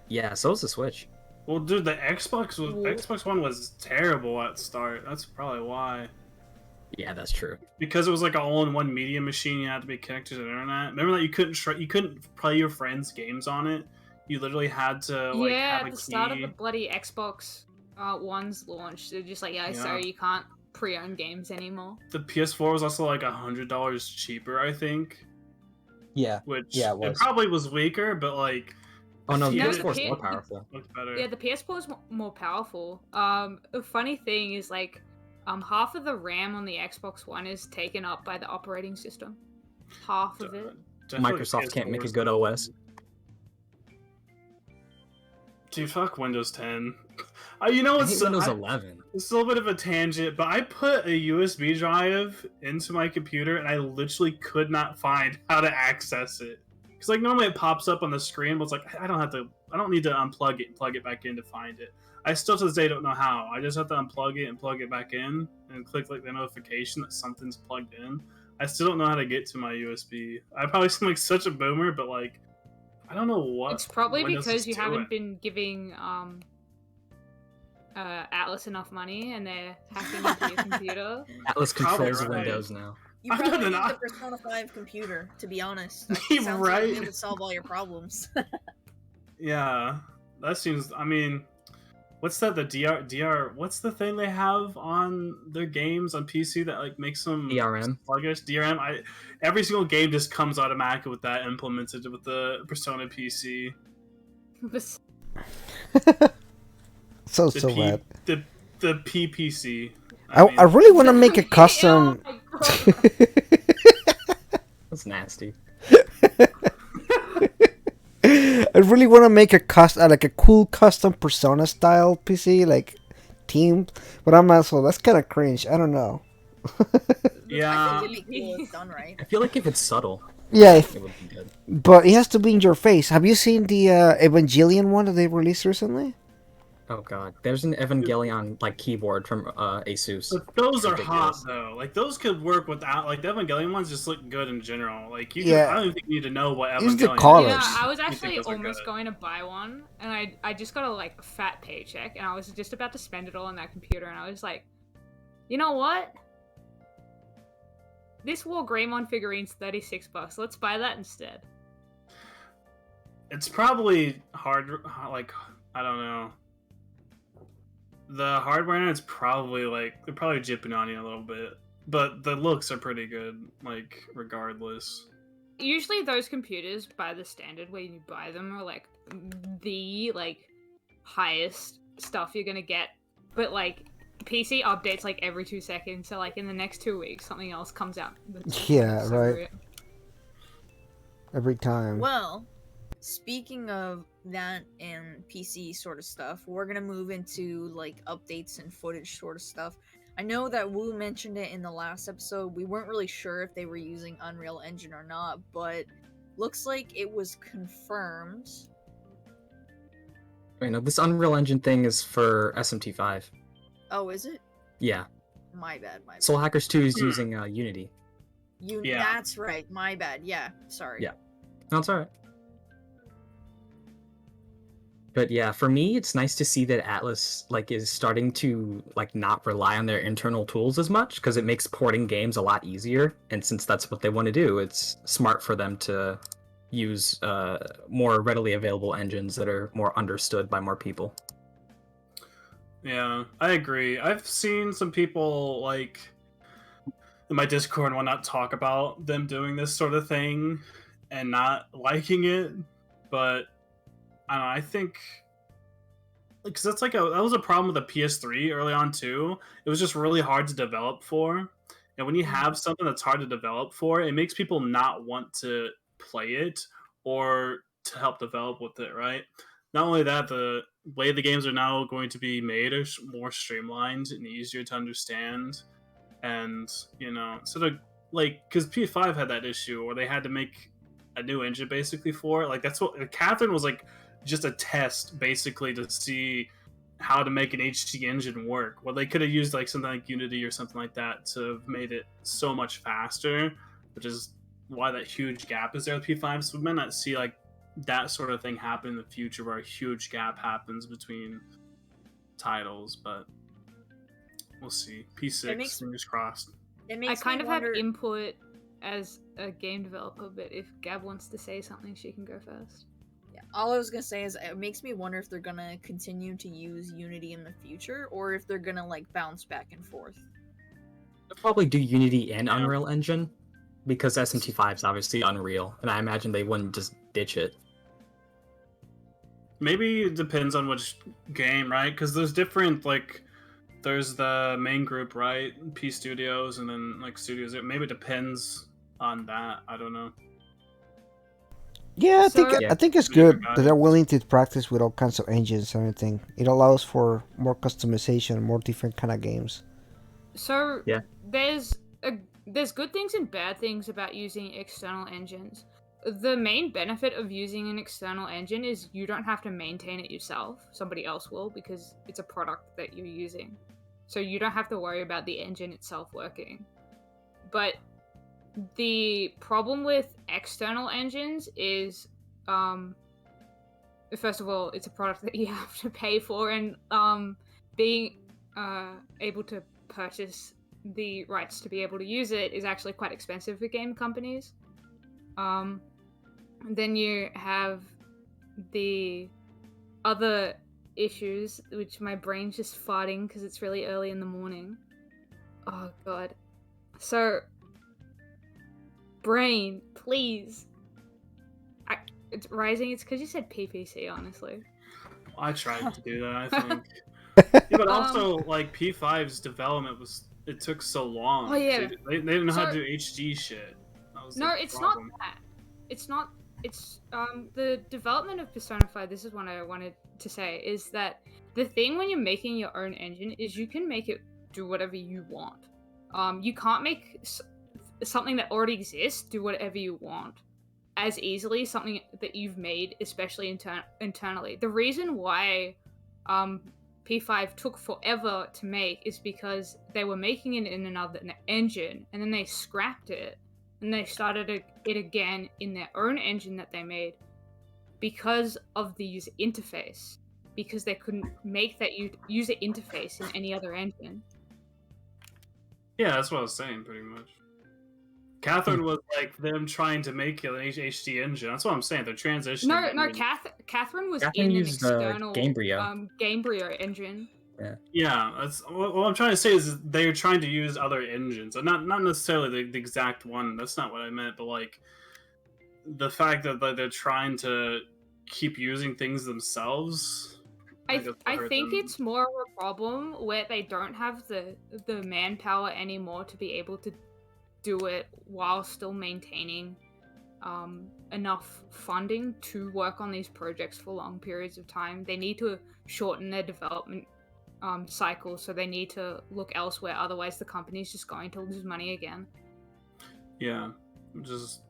Yeah, so is the Switch. Well, dude, the Xbox Ooh. Xbox One was terrible at start. That's probably why. Yeah, that's true. Because it was like an all-in-one media machine. You had to be connected to the internet. Remember that you couldn't play your friends' games on it. You literally had to like Yeah, have a at the start of key. the bloody Xbox One's launch, they're just like, yeah, Yeah. sorry, you can't pre-own games anymore. The PS4 was also like $100 cheaper, I think. Yeah. Which Yeah, it it was. probably was weaker, but like Oh no, the Yeah, PS4 is the more P- powerful. looked better. Yeah, the PS4 is more powerful. The funny thing is like, half of the RAM on the Xbox One is taken up by the operating system. Half of it. Definitely Microsoft can't PS4 make a was good the- OS. Dude, fuck Windows 10. You know I what's hate Windows 11. It's a little bit of a tangent, but I put a USB drive into my computer and I literally could not find how to access it. Because like normally it pops up on the screen, but it's like I don't need to unplug it and plug it back in to find it. I still to this day don't know how. I just have to unplug it and plug it back in and click like the notification that something's plugged in. I still don't know how to get to my USB. I probably seem like such a boomer, but like I don't know what. It's probably Windows because is you doing. haven't been giving Atlas enough money and they're hacking into your computer. Atlas Probably controls right. Windows now. You I probably don't need know. the Persona 5 computer, to be honest. That sounds like Right. it would solve all your problems. Yeah, that seems. I mean, what's that? The DR. What's the thing they have on their games on PC that like makes them DRM. sluggish? DRM. Every single game just comes automatically with that implemented with the Persona PC. So The bad. the PPC. I really want to make a custom. Oh my God. That's nasty. I really want to make a like a cool custom Persona style PC, like team. But I'm also that's kind of cringe. I don't know. Yeah. I think it'd be cool if done right. I feel like if it's subtle, Yeah, it would be good. but it has to be in your face. Have you seen the Evangelion one that they released recently? Oh god, there's an Evangelion like keyboard from Asus. But those are hot Ridiculous. though. Like those could work without. Like the Evangelion ones just look good in general. Like you. Yeah. I don't even think you need to know what It's the Evangelion. colors. Yeah, I was You think actually those are almost good. going to buy one, and I just got a like fat paycheck, and I was just about to spend it all on that computer, and I was like, you know what? This War Greymon figurine's $36. Let's buy that instead. It's probably hard. Like I don't know. The hardware in it's probably like they're probably jipping on you a little bit, but the looks are pretty good. Like regardless. Usually those computers, by the standard where you buy them, are like the like highest stuff you're gonna get. But like PC updates like every 2 seconds, so like in the next 2 weeks something else comes out. Yeah, So right. great. Every time. Well, speaking of that and PC sort of stuff, we're gonna move into like updates and footage sort of stuff. I know that Wu mentioned it in the last episode. We weren't really sure if they were using Unreal Engine or not, but looks like it was confirmed. Wait, no, this Unreal Engine thing is for SMT5. Oh, is it? Yeah, My bad, my bad. Soul Hackers 2 is using Unity. Yeah. That's right, my bad. Yeah, sorry. Yeah. No, it's alright. But yeah, for me, it's nice to see that Atlas like is starting to like not rely on their internal tools as much because it makes porting games a lot easier. And since that's what they want to do, it's smart for them to use more readily available engines that are more understood by more people. Yeah, I agree. I've seen some people like in my Discord and whatnot talk about them doing this sort of thing and not liking it, but I don't know, I think because that's like that was a problem with the PS3 early on too. It was just really hard to develop for, and when you have something that's hard to develop for, it makes people not want to play it or to help develop with it, right? Not only that, the way the games are now going to be made are more streamlined and easier to understand, and you know, instead of like because PS5 had that issue where they had to make a new engine basically for it. Like that's what Catherine was like. Just a test basically to see how to make an HD engine work. Well, they could have used like something like Unity or something like that to have made it so much faster, which is why that huge gap is there with P5. So we might not see like that sort of thing happen in the future where a huge gap happens between titles, but we'll see. P6, fingers crossed. It I makes kind me of wonder... have input as a game developer, but if Gab wants to say something, she can go first. Yeah, all I was gonna say is it makes me wonder if they're gonna continue to use Unity in the future, or if they're gonna like bounce back and forth. They'll probably do Unity and Unreal Engine because SMT5 is obviously Unreal, and I imagine they wouldn't just ditch it. Maybe it depends on which game, right? Because there's different, like, there's the main group, right? P Studios, and then, like, studios. Maybe it depends on that. I don't know. Yeah, So- I think it's good that they're willing to practice with all kinds of engines and everything. It allows for more customization, more different kind of games. So Yeah. there's good things and bad things about using external engines. The main benefit of using an external engine is you don't have to maintain it yourself. Somebody else will because it's a product that you're using. So you don't have to worry about the engine itself working. But the problem with external engines is, first of all, it's a product that you have to pay for, and being able to purchase the rights to be able to use it is actually quite expensive for game companies. Then you have the other issues, which my brain's just farting because it's really early in the morning. Oh god. So, brain, please. It's rising. It's because you said PPC, honestly. I tried to do that, I think. Yeah, but also, like, P5's development it took so long. Oh, yeah. They didn't know how to do HD shit. No, it's not that. It's not. It's the development of Persona 5. This is what I wanted to say, is that the thing when you're making your own engine is you can make it do whatever you want. You can't make something that already exists do whatever you want as easily. Something that you've made, especially internally. The reason why P5 took forever to make is because they were making it in another engine, and then they scrapped it. And they started it again in their own engine that they made because of the user interface. Because they couldn't make that user interface in any other engine. Yeah, that's what I was saying, pretty much. Catherine was like them trying to make an HD engine. That's what I'm saying. They're transitioning. No, Catherine was Catherine in an used, external GameBrio. engine. Yeah, that's what I'm trying to say is they're trying to use other engines, and not necessarily the exact one. That's not what I meant, but like the fact that they're trying to keep using things themselves. I think it's more of a problem where they don't have the manpower anymore to be able to do it while still maintaining enough funding to work on these projects for long periods of time. They need to shorten their development cycle, so they need to look elsewhere. Otherwise, the company's just going to lose money again. Yeah, just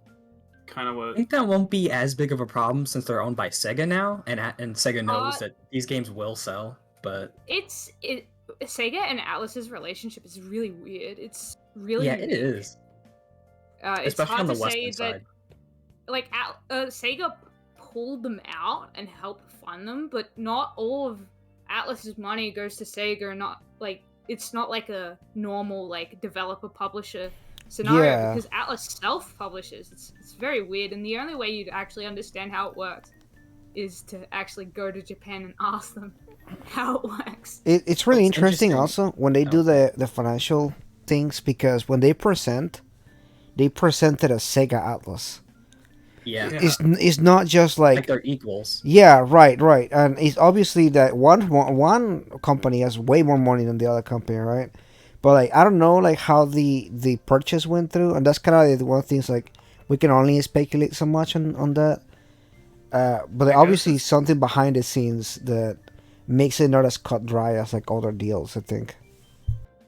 kind of what. I think that won't be as big of a problem since they're owned by Sega now, and Sega knows that these games will sell. But Sega and Atlus's relationship is really weird. It's really it is. Especially on the Western side. Like Sega pulled them out and helped fund them, but not all of Atlus's money goes to Sega. Not like it's not like a normal like developer publisher scenario because Atlus self publishes. It's very weird, and the only way you'd actually understand how it works is to actually go to Japan and ask them how it works. It's really interesting also when they do the financial things, because when they presented as Sega Atlus. Yeah. It's not just like they're equals. Yeah, right. And it's obviously that one company has way more money than the other company, right? But like I don't know like how the purchase went through, and that's kind of one of the things like we can only speculate so much on that. But obviously something behind the scenes that makes it not as cut dry as like other deals, I think.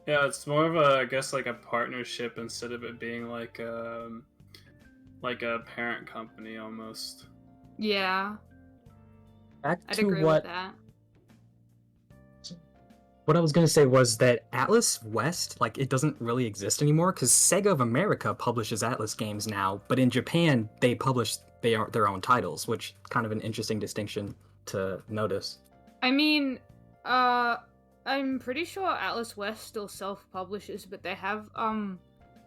Yeah, it's more of a, I guess, like a partnership instead of it being like a parent company almost. Yeah. I'd agree with that. What I was going to say was that Atlus West, like, it doesn't really exist anymore because Sega of America publishes Atlus games now, but in Japan, they publish their own titles, which kind of an interesting distinction to notice. I mean, I'm pretty sure Atlus West still self-publishes, but they have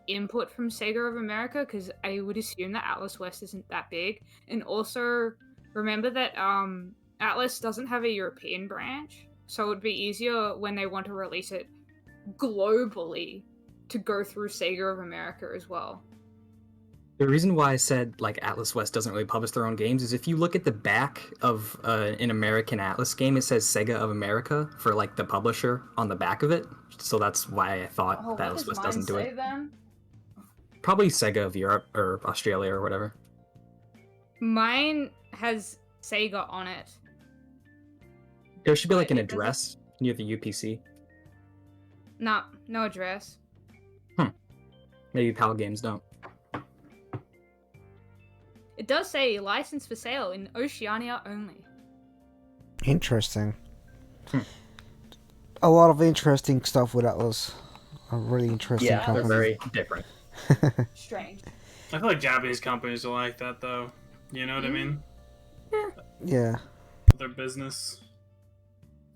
input from Sega of America, because I would assume that Atlus West isn't that big. And also, remember that Atlus doesn't have a European branch, so it would be easier when they want to release it globally to go through Sega of America as well. The reason why I said like Atlus West doesn't really publish their own games is if you look at the back of an American Atlus game, it says Sega of America for like the publisher on the back of it. So that's why I thought that Atlus West doesn't do it. Then? Probably Sega of Europe or Australia or whatever. Mine has Sega on it. There should be like an address near the UPC. No address. Maybe PAL games don't. It does say license for sale in Oceania only. Interesting. A lot of interesting stuff with Atlus. A really interesting company. They're very different. Strange. I feel like Japanese companies are like that, though. You know what I mean? Yeah. Their business.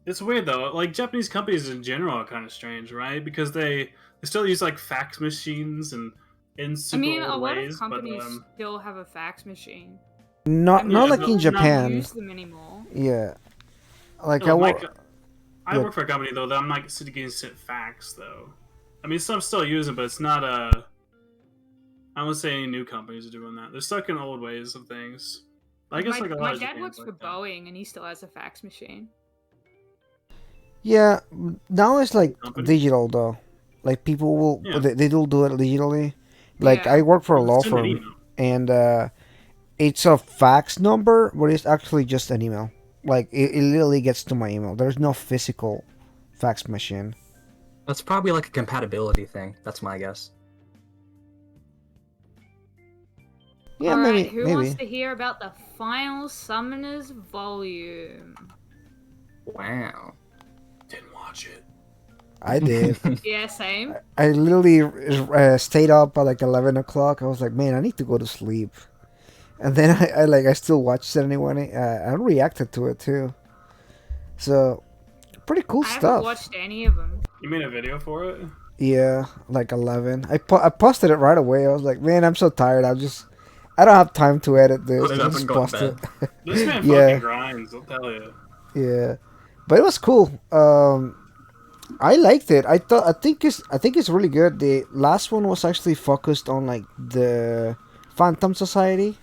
It's weird though. Like Japanese companies in general are kind of strange, right? Because they still use like fax machines and in I super mean, a old lot ways, of companies still have a fax machine. Not I'm Yeah, not just like but in not sure Japan. they use them anymore. Yeah, like no, Mike, I yeah. work for a company though that I'm not getting sent fax though. I mean, some still use it, but it's not a. I wouldn't say any new companies are doing that. They're stuck in old ways of things. I guess like a lot My of dad Japan's works like for that. Boeing, and he still has a fax machine. Yeah, now it's like Company? digital though. Like people will Yeah. they do it digitally. Like Yeah. I work for a law Send an firm, email. and it's a fax number, but it's actually just an email. Like it literally gets to my email. There's no physical fax machine. That's probably like a compatibility thing. That's my guess. Yeah, Alright, who wants maybe. to hear about the final Summoners volume? Wow. Didn't watch it. I did. Yeah, same. I literally stayed up at like 11 o'clock. I was like, man, I need to go to sleep. And then I still watched it anyway. I reacted to it too. So pretty cool I haven't stuff. watched any of them. You made a video for it? Yeah, like 11. I posted it right away. I was like, man, I'm so tired. I don't have time to edit this. Put it I up just and go to post it. This man Yeah. fucking grinds, I'll tell you. Yeah, but it was cool. I liked it. I think it's really good. The last one was actually focused on like the Phantom Society.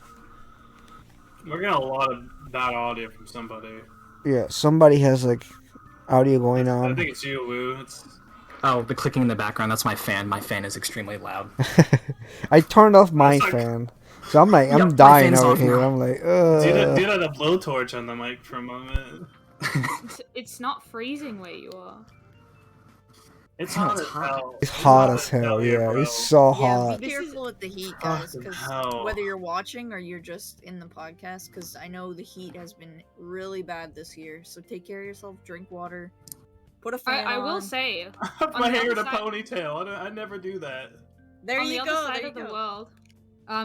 We're getting a lot of bad audio from somebody. Yeah, somebody has like audio going I on. think it's you, Woo. It's Oh, the clicking in the background, that's my fan. My fan is extremely loud. I turned off my That's like- fan, so I'm like, I'm Yep, my dying fan's over off here. now. I'm like, dude had a blowtorch on the mic for a moment. It's not freezing where you are. It's Hell, hot it's as hot. hell. It's hot as hell. here, Yeah, bro. it's so Yeah, hot. be This is- careful with the heat, guys, Fucking because hell. whether you're watching or you're just in the podcast, because I know the heat has been really bad this year. So take care of yourself, drink water, put a fan I on. will say, I have On my the hair in other a side- ponytail. I never do that. There on you the go. other side there you of the go. world,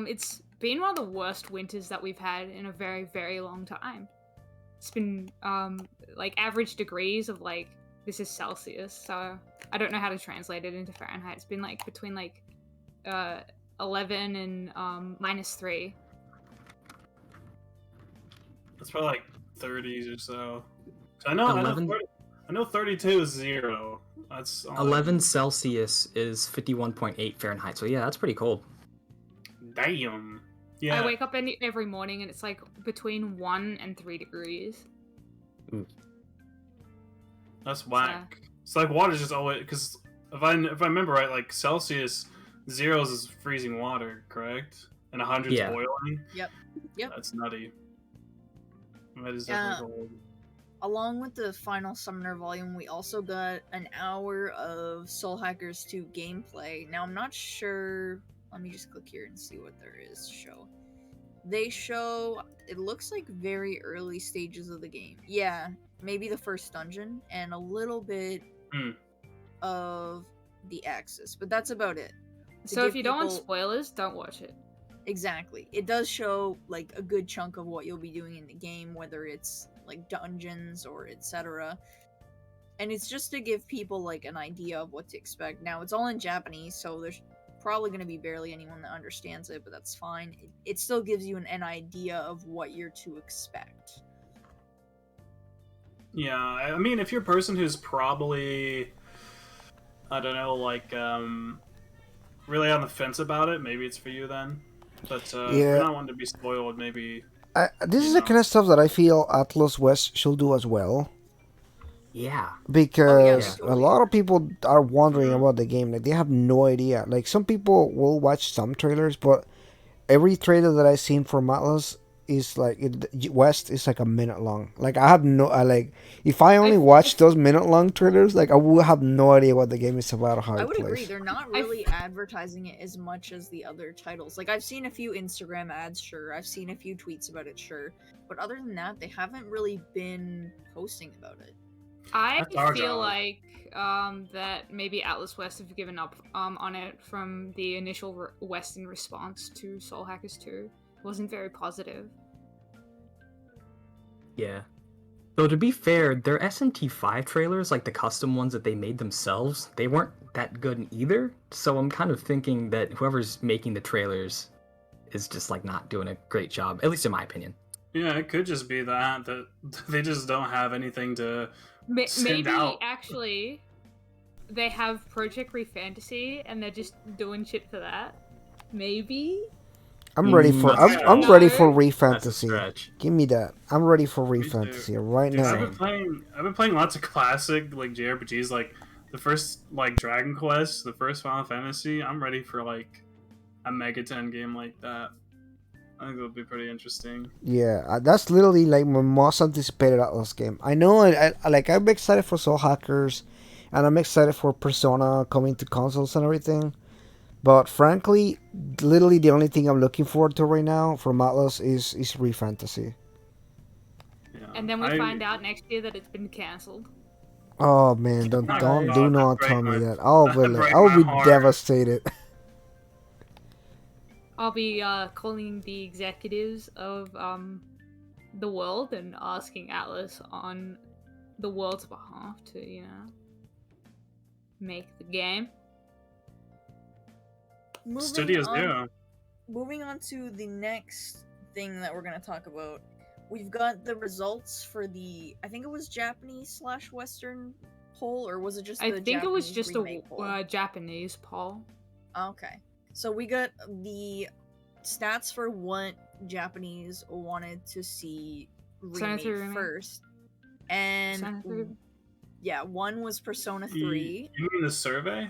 it's been one of the worst winters that we've had in a very, very long time. It's been like average degrees of like, this is Celsius, so I don't know how to translate it into Fahrenheit. It's been like between like 11 and -3. It's probably like 30s or so. I know 11 I know 32 is 0. That's all I 11 know. Celsius is 51.8 Fahrenheit. So yeah, that's pretty cold. Damn. Yeah. I wake up every morning and it's like between 1 and 3 degrees. That's whack. It's like water's just always because if I remember right, like Celsius 0 is freezing water, correct? And 100 is Yeah. boiling. Yep. That's nutty. That is Yeah. definitely cold. Along with the final Summoner volume, we also got an hour of Soul Hackers 2 gameplay. Now, I'm not sure. Let me just click here and see what there is to show. They show, it looks like very early stages of the game. Yeah, maybe the first dungeon and a little bit of the Axis, but that's about it. To So if give you don't want people- spoilers, don't watch it. Exactly. It does show like a good chunk of what you'll be doing in the game, whether it's like dungeons or etc. And it's just to give people like an idea of what to expect. Now it's all in Japanese, so there's probably going to be barely anyone that understands it, but that's fine. It still gives you an idea of what you're to expect. Yeah, I mean, if you're a person who's probably, I don't know, like, really on the fence about it, maybe it's for you then. But if Yeah. you're not wanting to be spoiled, maybe. This is the kind of stuff that I feel Atlas West should do as well. Yeah. Because Oh, yeah. a lot of people are wondering about the game. Like they have no idea. Like some people will watch some trailers, but every trailer that I've seen from Atlas is like West is like a minute long. Like I have no, like if I only watch those minute long trailers, like I will have no idea what the game is about or how I it would agree. plays. They're not really advertising it as much as the other titles. Like I've seen a few Instagram ads, sure. I've seen a few tweets about it, sure. But other than that, they haven't really been posting about it. I That's our feel job. like that maybe Atlas West have given up on it from the initial Western response to Soul Hackers 2. It wasn't very positive. Yeah. Though to be fair, their SMT5 trailers, like the custom ones that they made themselves, they weren't that good either. So I'm kind of thinking that whoever's making the trailers is just like not doing a great job, at least in my opinion. Yeah, it could just be that they just don't have anything to send Maybe out. actually they have Project Refantasy and they're just doing shit for that. Maybe. I'm ready for that's- I'm ready for That's a refantasy. stretch. Give me that. I'm ready for Me too. refantasy right Dude, now. I've been playing lots of classic like JRPGs, like the first like Dragon Quest, the first Final Fantasy. I'm ready for like a Mega 10 game like that. I think it'll be pretty interesting. Yeah, that's literally like my most anticipated Atlas game. I know, I'm excited for Soul Hackers, and I'm excited for Persona coming to consoles and everything. But frankly, literally the only thing I'm looking forward to right now from Atlas is refantasy. Yeah. And then we find out next year that it's been cancelled. Oh man, don't my don't God, do that not break tell me my- that. I'll that be break my heart. devastated. I'll be calling the executives of the world and asking Atlas on the world's behalf to, make the game. Studio Zero. Moving on to the next thing that we're going to talk about. We've got the results for the, I think it was Japanese/Western poll, or was it just the I think it was Japanese just remake poll? a Japanese poll. Okay. So we got the stats for what Japanese wanted to see remade remake. first. And Persona 3. yeah, one was Persona 3. You mean the survey?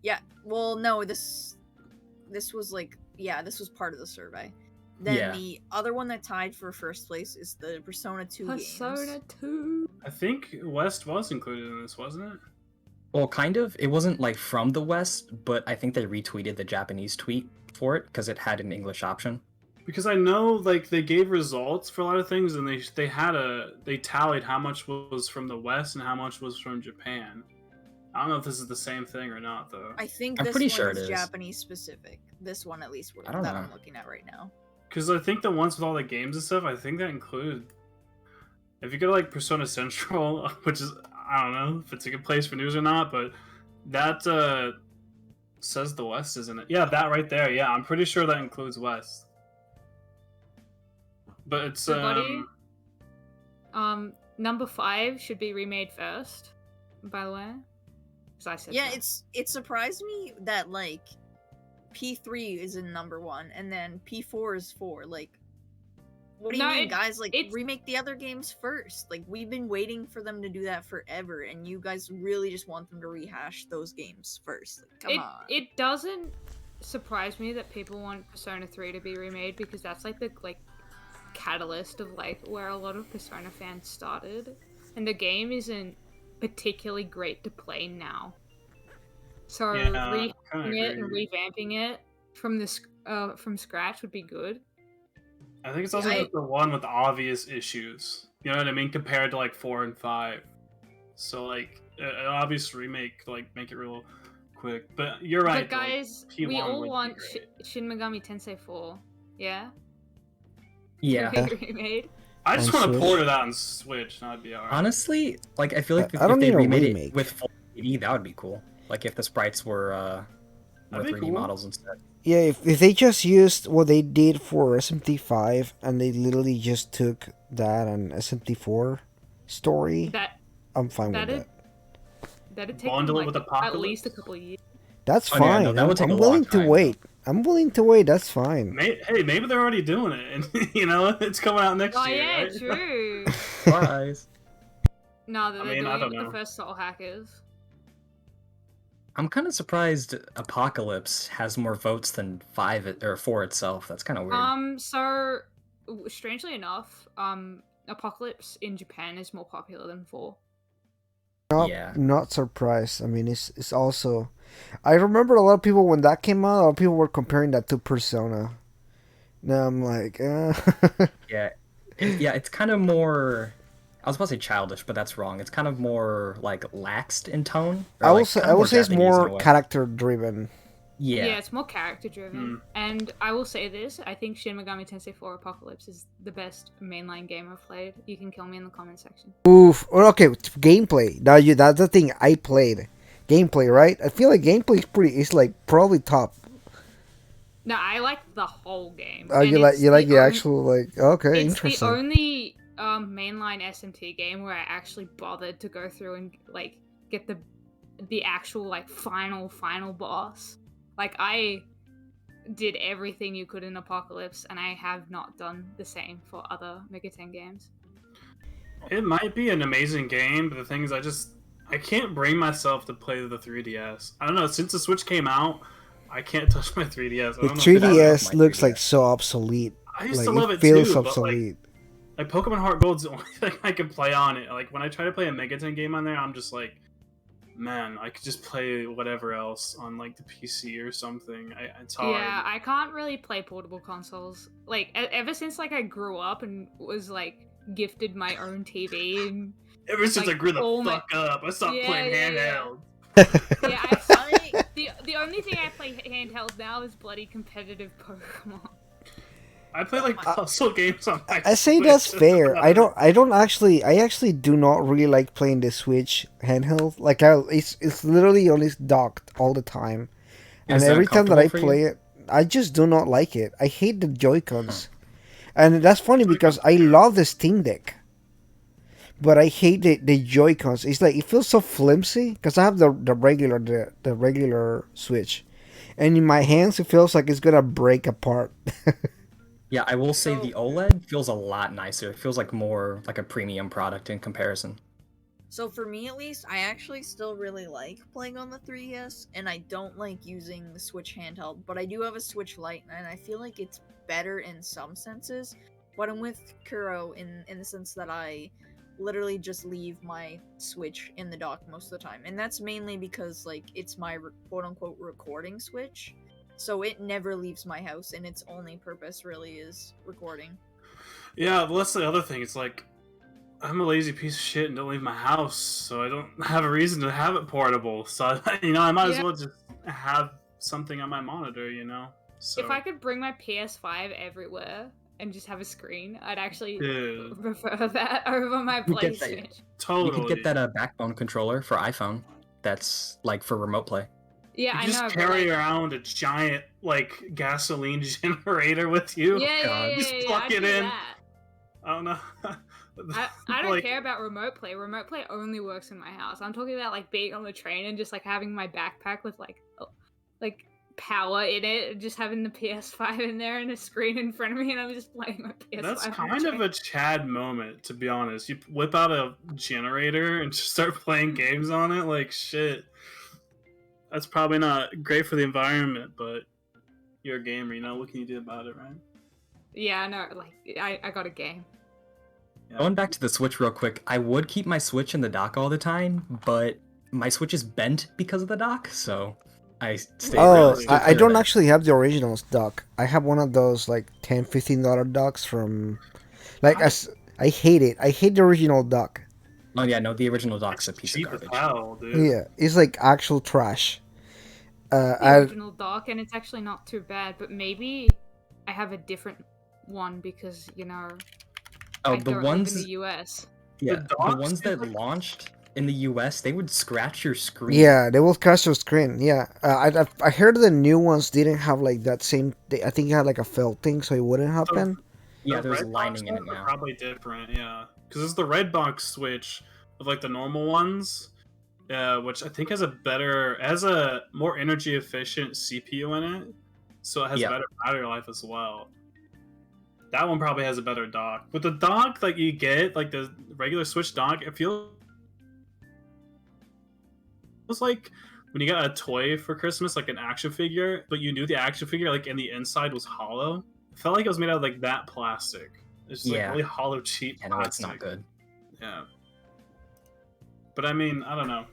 Yeah, well, no, this was like, yeah, this was part of the survey. Then Yeah. the other one that tied for first place is the Persona 2 Persona games. 2. I think West was included in this, wasn't it? Well, kind of. It wasn't like from the West, but I think they retweeted the Japanese tweet for it because it had an English option. Because I know like they gave results for a lot of things, and they tallied how much was from the West and how much was from Japan. I don't know if this is the same thing or not, though. I think I'm this pretty one sure is it is. Japanese specific. This one, at least, I don't that know. I'm looking at right now. Because I think the ones with all the games and stuff, I think that include. If you go to like Persona Central, which is I don't know if it's a good place for news or not, but that says the West, isn't it? Yeah, that right there. Yeah, I'm pretty sure that includes West. But it's So, buddy, number 5 should be remade first. By the way, because I said Yeah, so. it surprised me that like P3 is in number 1 and then P4 is 4. Like, what do you No, mean, guys? Like, it's- remake the other games first. Like, we've been waiting for them to do that forever, and you guys really just want them to rehash those games first. Like, come on. It doesn't surprise me that people want Persona 3 to be remade because that's like the catalyst of like where a lot of Persona fans started, and the game isn't particularly great to play now. So Yeah, I remaking kinda it and agree. revamping it from scratch would be good. I think it's also I- just the one with obvious issues. You know what I mean? Compared to like 4 and 5. So like an obvious remake, like make it real quick. But you're right. But guys, like, P1 we all would be want great. Shin Megami Tensei 4. Yeah? Yeah. To be remade. I just On want to Switch? port it out on Switch, and I'd be alright. Honestly, like I feel like I don't if they need a remade remake. it with full 3D, that would be cool. Like if the sprites were That'd with be 3D cool. models instead. Yeah, if they just used what they did for SMT5 and they literally just took that and SMT4 story, That I'm fine with that'd that. that'd take Bundle it them, with like, Apocalypse? at least a couple years. That's Oh, yeah, fine. no, that would take I'm a long willing to time, wait. I'm willing to wait. That's fine. Hey, maybe they're already doing it, and you know it's coming out next Oh year. yeah, right? true. Surprise. No, they're I mean, doing I it don't with know. the first Soul Hackers. I'm kind of surprised Apocalypse has more votes than 5 or 4 itself. That's kind of weird. So strangely enough, Apocalypse in Japan is more popular than 4. Yeah. Not surprised. I mean, it's also. I remember a lot of people when that came out. A lot of people were comparing that to Persona. Now I'm like, Yeah. It's kind of more. I was about to say childish, but that's wrong. It's kind of more like laxed in tone. or, I will like, say kind of I will say it's Japanese in a more way. character driven. Yeah, it's more character driven. And I will say this, I think Shin Megami Tensei 4 Apocalypse is the best mainline game I've played. You can kill me in the comment section. Oof. Okay, gameplay. That's the thing I played. Gameplay, right? I feel like gameplay is like probably top. No, I like the whole game. Oh, you like the actual like? Okay, it's interesting. It's the only mainline SMT game where I actually bothered to go through and like get the actual like final boss. Like I did everything you could in Apocalypse, and I have not done the same for other Mega 10 games. It might be an amazing game, but the thing is, I can't bring myself to play the 3DS. I don't know. Since the Switch came out, I can't touch my 3DS. The 3DS looks like so obsolete. I used to love it feels too, obsolete. But like Pokemon Heart Gold's the only thing I can play on it. Like when I try to play a Mega 10 game on there, I'm just like, man, I could just play whatever else on like the PC or something. It's hard. Yeah, I can't really play portable consoles. Like ever since like I grew up and was like gifted my own TV. And, ever since like, I grew the fuck up, I stopped playing handheld. Yeah, the only thing I play handheld now is bloody competitive Pokemon. I play like puzzle games on my I say Switch. that's fair. I actually do not really like playing the Switch handheld. Like it's literally only docked all the time. And every time that I play it, I just do not like it. I hate the Joy-Cons. And that's funny because I love the Steam Deck. But I hate the Joy-Cons. It's like it feels so flimsy because I have the regular Switch. And in my hands it feels like it's going to break apart. Yeah, I will say the OLED feels a lot nicer. It feels like more like a premium product in comparison. So for me at least, I actually still really like playing on the 3DS, and I don't like using the Switch handheld, but I do have a Switch Lite, and I feel like it's better in some senses, but I'm with Kuro in the sense that I literally just leave my Switch in the dock most of the time, and that's mainly because like it's my quote-unquote recording Switch, so it never leaves my house, and its only purpose really is recording. Yeah, well, that's the other thing. It's like, I'm a lazy piece of shit and don't leave my house, so I don't have a reason to have it portable. So, I might as well just have something on my monitor, So, if I could bring my PS5 everywhere and just have a screen, I'd actually prefer that over my PlayStation. Totally. You could get that Backbone controller for iPhone. That's like for remote play. Yeah, you just carry around a giant gasoline generator with you. Yeah, just plug it in. That. I don't know. I don't care about remote play. Remote play only works in my house. I'm talking about like being on the train and just like having my backpack with like power in it, and just having the PS5 in there and a screen in front of me, and I'm just playing my PS5. That's kind of a Chad moment, to be honest. You whip out a generator and just start playing games on it. Like shit. That's probably not great for the environment, but you're a gamer. What can you do about it, right? Yeah, no, like I got a game. Yeah. Going back to the Switch real quick, I would keep my Switch in the dock all the time, but my Switch is bent because of the dock, so I stay. I don't actually have the original dock. I have one of those like $10-15 docks from, like I hate it. I hate the original dock. Oh yeah, no, the original dock's a piece of garbage. As hell, dude. Yeah, it's like actual trash. The original dock, and it's actually not too bad, but maybe I have a different one because I don't live in the US. Yeah, the ones that launched in the US, they would scratch your screen. Yeah, they will scratch your screen. Yeah, I heard the new ones didn't have like that same. I think it had like a felt thing, so it wouldn't happen. Yeah, there's lining in it now. Probably different, yeah, because it's the red box Switch of like the normal ones, which I think has a more energy efficient CPU in it, so it has better battery life as well. That one probably has a better dock. With the dock like you get, like the regular Switch dock, it feels like when you got a toy for Christmas, like an action figure, but you knew the action figure like in the inside was hollow. It felt like it was made out of like that plastic. It's just like really hollow, cheap plastic. No, it's not good. Yeah. But I mean, I don't know.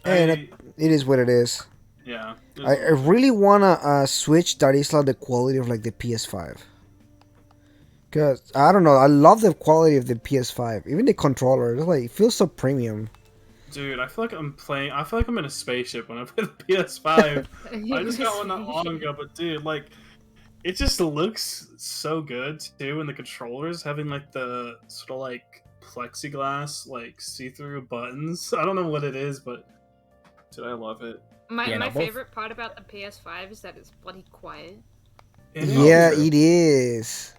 It is what it is. Yeah. I really want a Switch that is like the quality of like the PS5. Because, I don't know, I love the quality of the PS5. Even the controller, it's like, it feels so premium. Dude, I feel like I'm in a spaceship when I play the PS5. I just got one not long ago, but dude, like, it just looks so good too. And the controllers having like the sort of like plexiglass, like see-through buttons. I don't know what it is, but dude, I love it. My favorite part about the PS5 is that it's bloody quiet. Yeah, it is.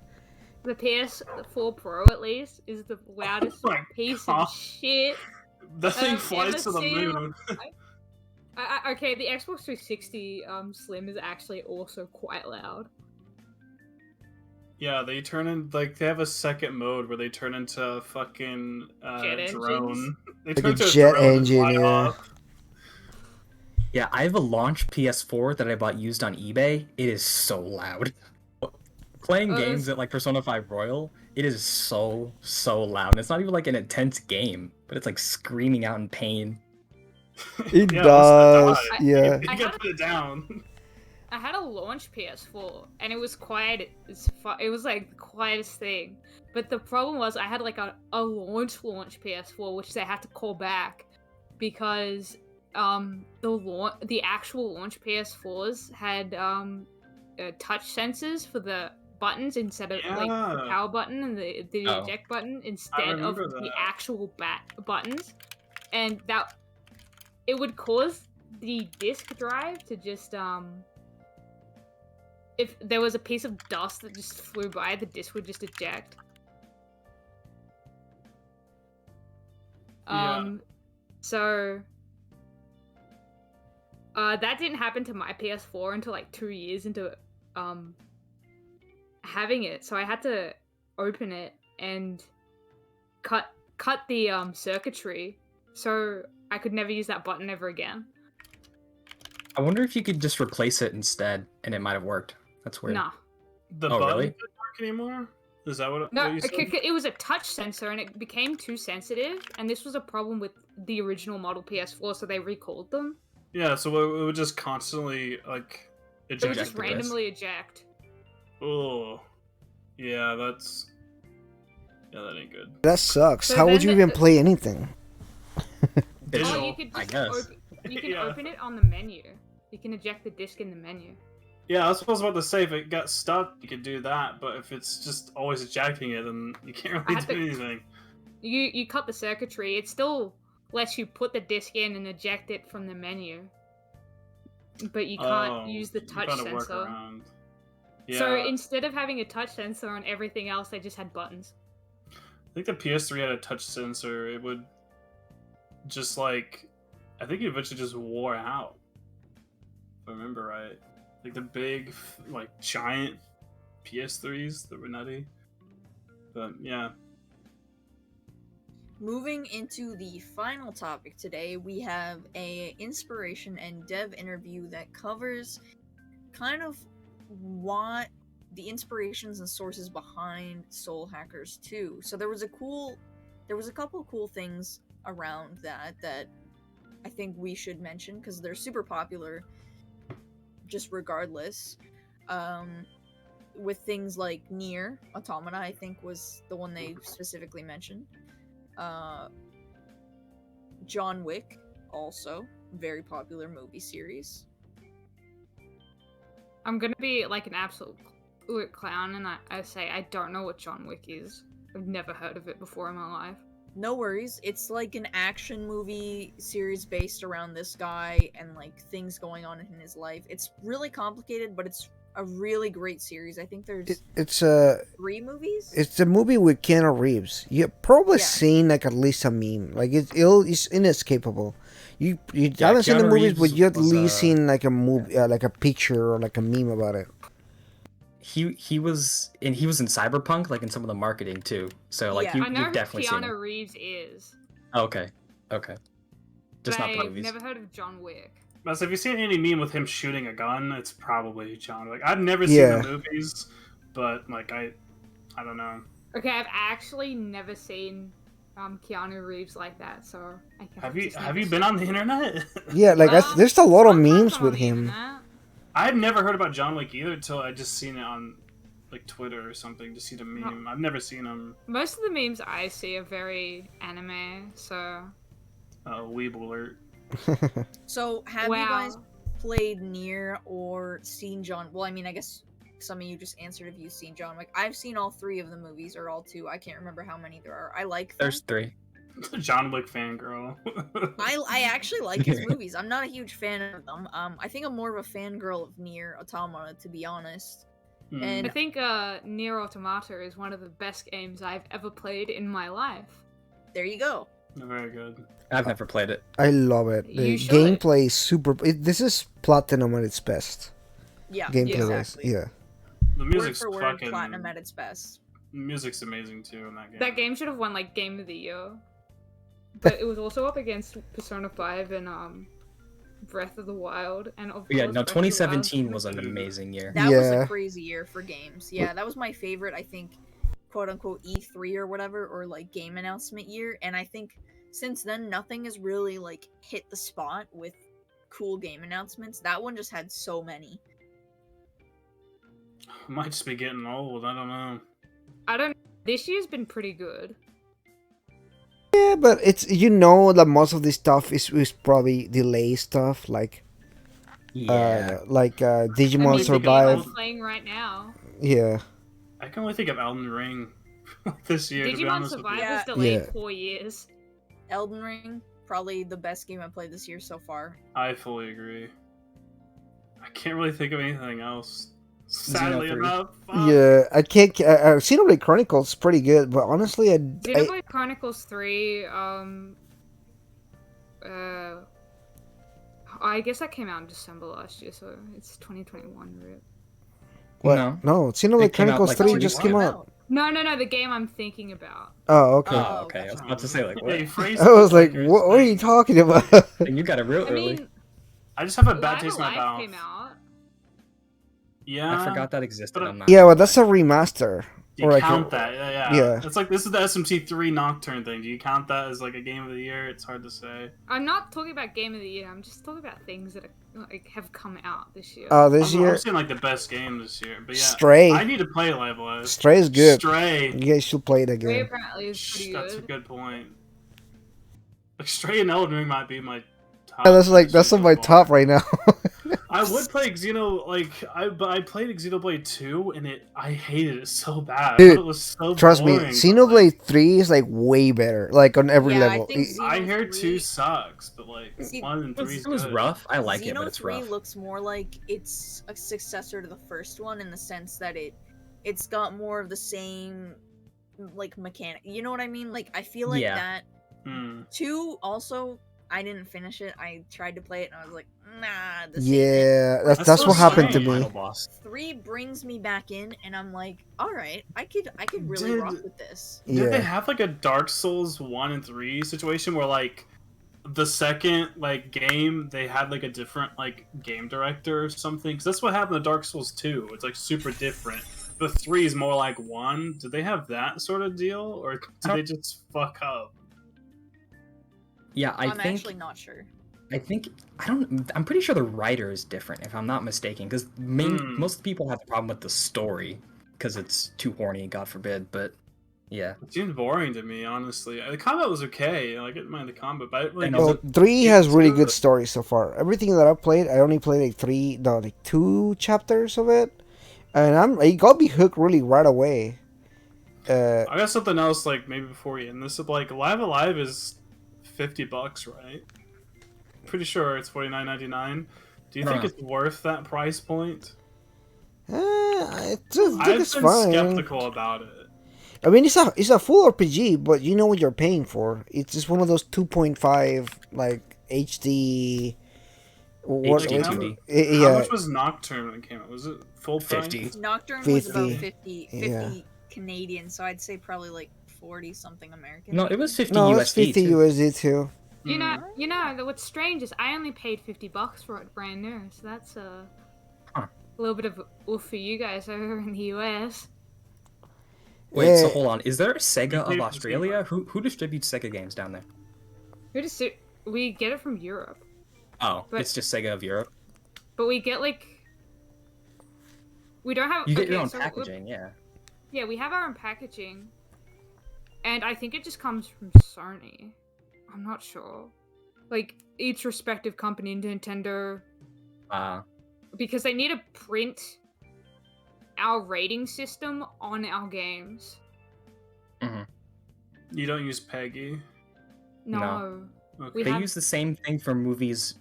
The PS4 Pro, at least, is the loudest piece of shit. That thing flies to the moon. Okay, the Xbox 360 Slim is actually also quite loud. Yeah, they have a second mode where they turn into a fucking drone. They turn into a jet drone engine, and fly off. Yeah, I have a launch PS4 that I bought used on eBay. It is so loud. Playing games at like Persona 5 Royal, it is so loud. And it's not even like an intense game, but it's like screaming out in pain. It does. Yeah. You gotta put it down. I had a launch PS4, and it was quiet. It was like the quietest thing. But the problem was I had like a launch PS4, which they had to call back because the actual launch PS4s had touch sensors for the buttons instead of like the power button and the eject button instead of the actual buttons, and that it would cause the disk drive to just if there was a piece of dust that just flew by, the disk would just eject. So that didn't happen to my PS4 until like 2 years into having it, so I had to open it and cut the circuitry so I could never use that button ever again. I wonder if you could just replace it instead, and it might have worked. That's weird. Nah. The button doesn't work anymore? Is that what you said? It was a touch sensor, and it became too sensitive, and this was a problem with the original model PS4, so they recalled them. Yeah, so it would just constantly, like, eject. It would just randomly eject. Oh. Yeah, that ain't good. That sucks. So how would you even play anything? Digital, you could I guess. You can open it on the menu. You can eject the disc in the menu. Yeah, that's what I was about to say. If it got stuck, you could do that. But if it's just always ejecting it, then you can't really do anything. You cut the circuitry. It still lets you put the disc in and eject it from the menu. But you can't use the touch sensor. Yeah. So instead of having a touch sensor on everything else, they just had buttons. I think the PS3 had a touch sensor. It would just like... I think it eventually just wore out. If I remember right. Like the big, like, giant PS3s that were nutty. But, yeah. Moving into the final topic today, we have a inspiration and dev interview that covers kind of what the inspirations and sources behind Soul Hackers 2. So there was a couple cool things around that I think we should mention because they're super popular just regardless. With things like Nier Automata, I think was the one they specifically mentioned. John Wick, also very popular movie series. I'm gonna be like an absolute clown, and I say I don't know what John Wick is. I've never heard of it before in my life. No worries. It's like an action movie series based around this guy and like things going on in his life. It's really complicated, but it's a really great series. I think there's it's 3 movies. It's a movie with Keanu Reeves. You've probably seen like at least a meme. Like it's inescapable. You haven't seen the movies, but you at least seen like a movie, like a picture or like a meme about it. He was in Cyberpunk, like in some of the marketing too. So like I know you've definitely seen him. Keanu Reeves is. Okay. Just not the I've movies. never heard of John Wick. So if you've seen any meme with him shooting a gun, it's probably John Wick. I've never seen the movies, but like I don't know. Okay, I've actually never seen Keanu Reeves like that, so I can't. Have you been on the internet? Yeah, like there's a lot of memes with him. I've never heard about John Wick either until I just seen it on like Twitter or something to see the meme. I've never seen him. Most of the memes I see are very anime, so Weeb alert. So, have you Wow. guys played Nier or seen John? Well, I mean, I guess some of you just answered if you've seen John Wick. I've seen all 3 of the movies, or all 2. I can't remember how many there are. I like them. There's 3. John Wick fangirl. I actually like his movies. I'm not a huge fan of them. I think I'm more of a fangirl of Nier Automata, to be honest. Hmm. And I think Nier Automata is one of the best games I've ever played in my life. there you go. Very good. I've never played it. I love it. The You should. gameplay is super. This is Platinum at its best. Yeah, Gameplay wise, exactly. yeah. The Word music's for word, fucking. platinum at its best. Music's amazing too in that game. That game should have won like Game of the Year. But it was also up against Persona 5 and Breath of the Wild, and of Yeah, course, no, Breath of the Wild 2017 was an amazing year. That was Yeah. a crazy year for games. Yeah, that was my favorite, I think, quote unquote E3 or whatever, or like game announcement year. And I think since then, nothing has really like hit the spot with cool game announcements. That one just had so many. Might just be getting old. I don't know. I don't. This year's been pretty good. Yeah, but it's that most of this stuff is probably delay stuff like Yeah. Digimon I mean, the game Survive. I'm playing right now. Yeah. I can only think of Elden Ring this year. To be Digimon honest with Survive you. was delayed Yeah. 4 years. Elden Ring, probably the best game I played this year so far. I fully agree. I can't really think of anything else. Sadly Xenoblade. enough. Fuck. Yeah, I can't. Xenoblade Chronicles is pretty good, but honestly, I Xenoblade Chronicles 3, I guess that came out in December last year, so it's 2021, right? what? No. No, Xenoblade It came out, Chronicles like, 3 2 just years came ago. out. No, the game I'm thinking about. Oh, okay. Oh, okay. I was about to say, like, Yeah, you what? phrased I was it like, you're what are you saying. talking about? And you got it real I early. mean, I just have a bad Live taste in my Alive mouth. came out. Yeah. I forgot that existed. but- I'm not. Yeah, well, that's a remaster. Do you Or like count a- that? Yeah. yeah. It's like this is the SMT3 Nocturne thing. Do you count that as like a game of the year? It's hard to say. I'm not talking about Game of the Year. I'm just talking about things that have come out this year. This I'm year, seeing like the best game this year. But yeah, Stray. I need to play Live Live. Stray is good. Stray. You guys should play it Stray again. apparently is pretty That's a good. good point. Like Stray and Elden Ring might be my top. Yeah, that's so on my far. top right now. I would play but I played Xenoblade 2 and I hated it so bad. Dude, I thought it was so Trust me, boring, but, Xenoblade 3 is like way better, like on every Yeah, I level. think I hear Xeno 2 3 sucks, but like See, 1 and 3 It was rough. I like it, Xeno but it's 3 rough. looks more like it's a successor to the first one in the sense that it's got more of the same like mechanic. You know what I mean? Like I feel like Yeah. that Hmm. 2 also I didn't finish it. I tried to play it and I was like, nah, this ain't it. Yeah, that's That's what so happened to strange. me. Final boss. 3 brings me back in and I'm like, all right, I could really Did- rock with this. Did Yeah. they have like a Dark Souls 1 and 3 situation where like the second like game they had like a different like game director or something? Because that's what happened to Dark Souls 2. It's like super different. But 3 is more like 1. Did they have that sort of deal, or did they just fuck up? Yeah, I'm actually not sure. I'm pretty sure the writer is different, if I'm not mistaken, because most people have a problem with the story because it's too horny, God forbid. But yeah, It seemed boring to me, honestly. The combat was okay. Like, I didn't mind the combat, but like, And Well, also- 3 has it's really good. good stories so far. Everything that I've played, I only played like 2 chapters of it, and it got me hooked really right away. I got something else. Like maybe before you end this, like Live Alive is $50, right? Pretty sure it's $49.99. Do you think Huh. it's worth that price point? I think I've it's been fine. skeptical about it. I mean, it's a full RPG, but you know what you're paying for. It's just one of those 2.5 like HD. What, HD what- 2D. How yeah, much was Nocturne when it came out? Was it full price? 50. Nocturne was about 50. 50 Yeah. Canadian, so I'd say probably like 40 something American. No, it was 50 no, USD. it's 50 too. USD too. You know, Hmm. what's strange is I only paid $50 for it brand new, so that's a Huh. little bit of oof for you guys over in the US. Wait, so Yeah. hold on. Is there a Sega You of paid for Australia? Who distributes Sega games down there? We get it from Europe, Oh, But- it's just Sega of Europe. but we get like we don't have. You get your okay, own so packaging, yeah. Yeah, we have our own packaging, and I think it just comes from Sony. I'm not sure. like each respective company, Nintendo, because they need to print our rating system on our games. You don't use Peggy? No. Okay. They use the same thing for movies,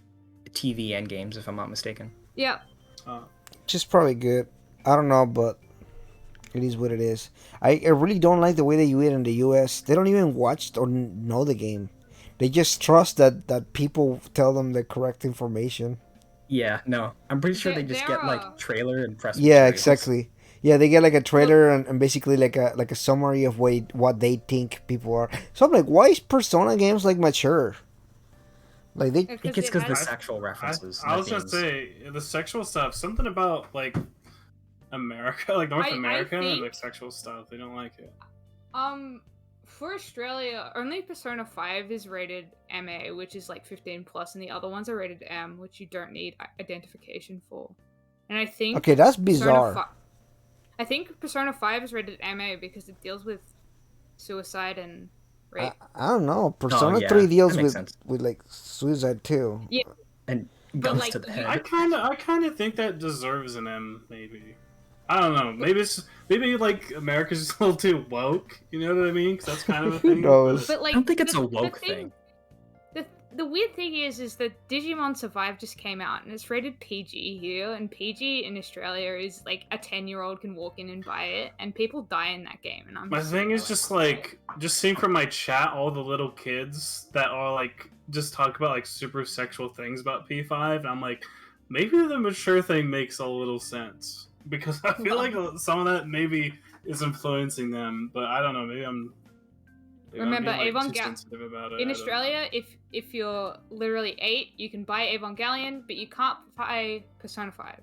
TV, and games, if I'm not mistaken. Yeah. Which is probably good. I don't know, but it is what it is. I really don't like the way they do it in the US. They don't even watch or know the game. They just trust that people tell them the correct information. Yeah, no. I'm pretty sure they just get like trailer and press Yeah, materials. exactly. Yeah, they get like a trailer and basically like a summary of what they think people are. So I'm like, why is Persona games like mature? Like they I think it's because the sexual references. I was gonna say the sexual stuff. Something about like America, like North America, and like sexual stuff. They don't like it. For Australia, only Persona 5 is rated MA, which is like 15 plus, and the other ones are rated M, which you don't need identification for. And I think okay, that's bizarre. I think Persona 5 is rated MA because it deals with suicide and rape. I don't know. Persona 3 deals with like suicide too. Yeah, and guns to the head. I kind of think that deserves an M, maybe. I don't know. Maybe like America's just a little too woke. You know what I mean? Because that's kind of a thing. But like, I don't think it's a woke thing. The weird thing is that Digimon Survive just came out and it's rated PG here, and PG in Australia is like a 10-year-old can walk in and buy it, and people die in that game. And my thing is just like seeing from my chat all the little kids that are like just talk about like super sexual things about P5, and I'm like, maybe the mature thing makes a little sense because I feel like some of that maybe is influencing them, but I don't know. Maybe I'm. Remember, being, like, too sensitive about it. In Australia, if you're literally 8, you can buy Evangelion, but you can't buy Persona 5.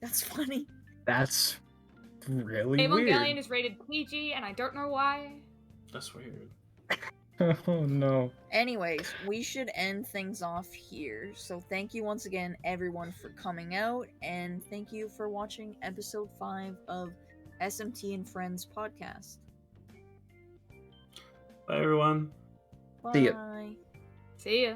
That's funny. That's really weird. Evangelion is rated PG, and I don't know why. That's weird. Oh no. Anyways, we should end things off here. So thank you once again, everyone, for coming out, and thank you for watching episode 5 of SMT Friends Podcast. Bye, everyone. Bye. See ya. See ya.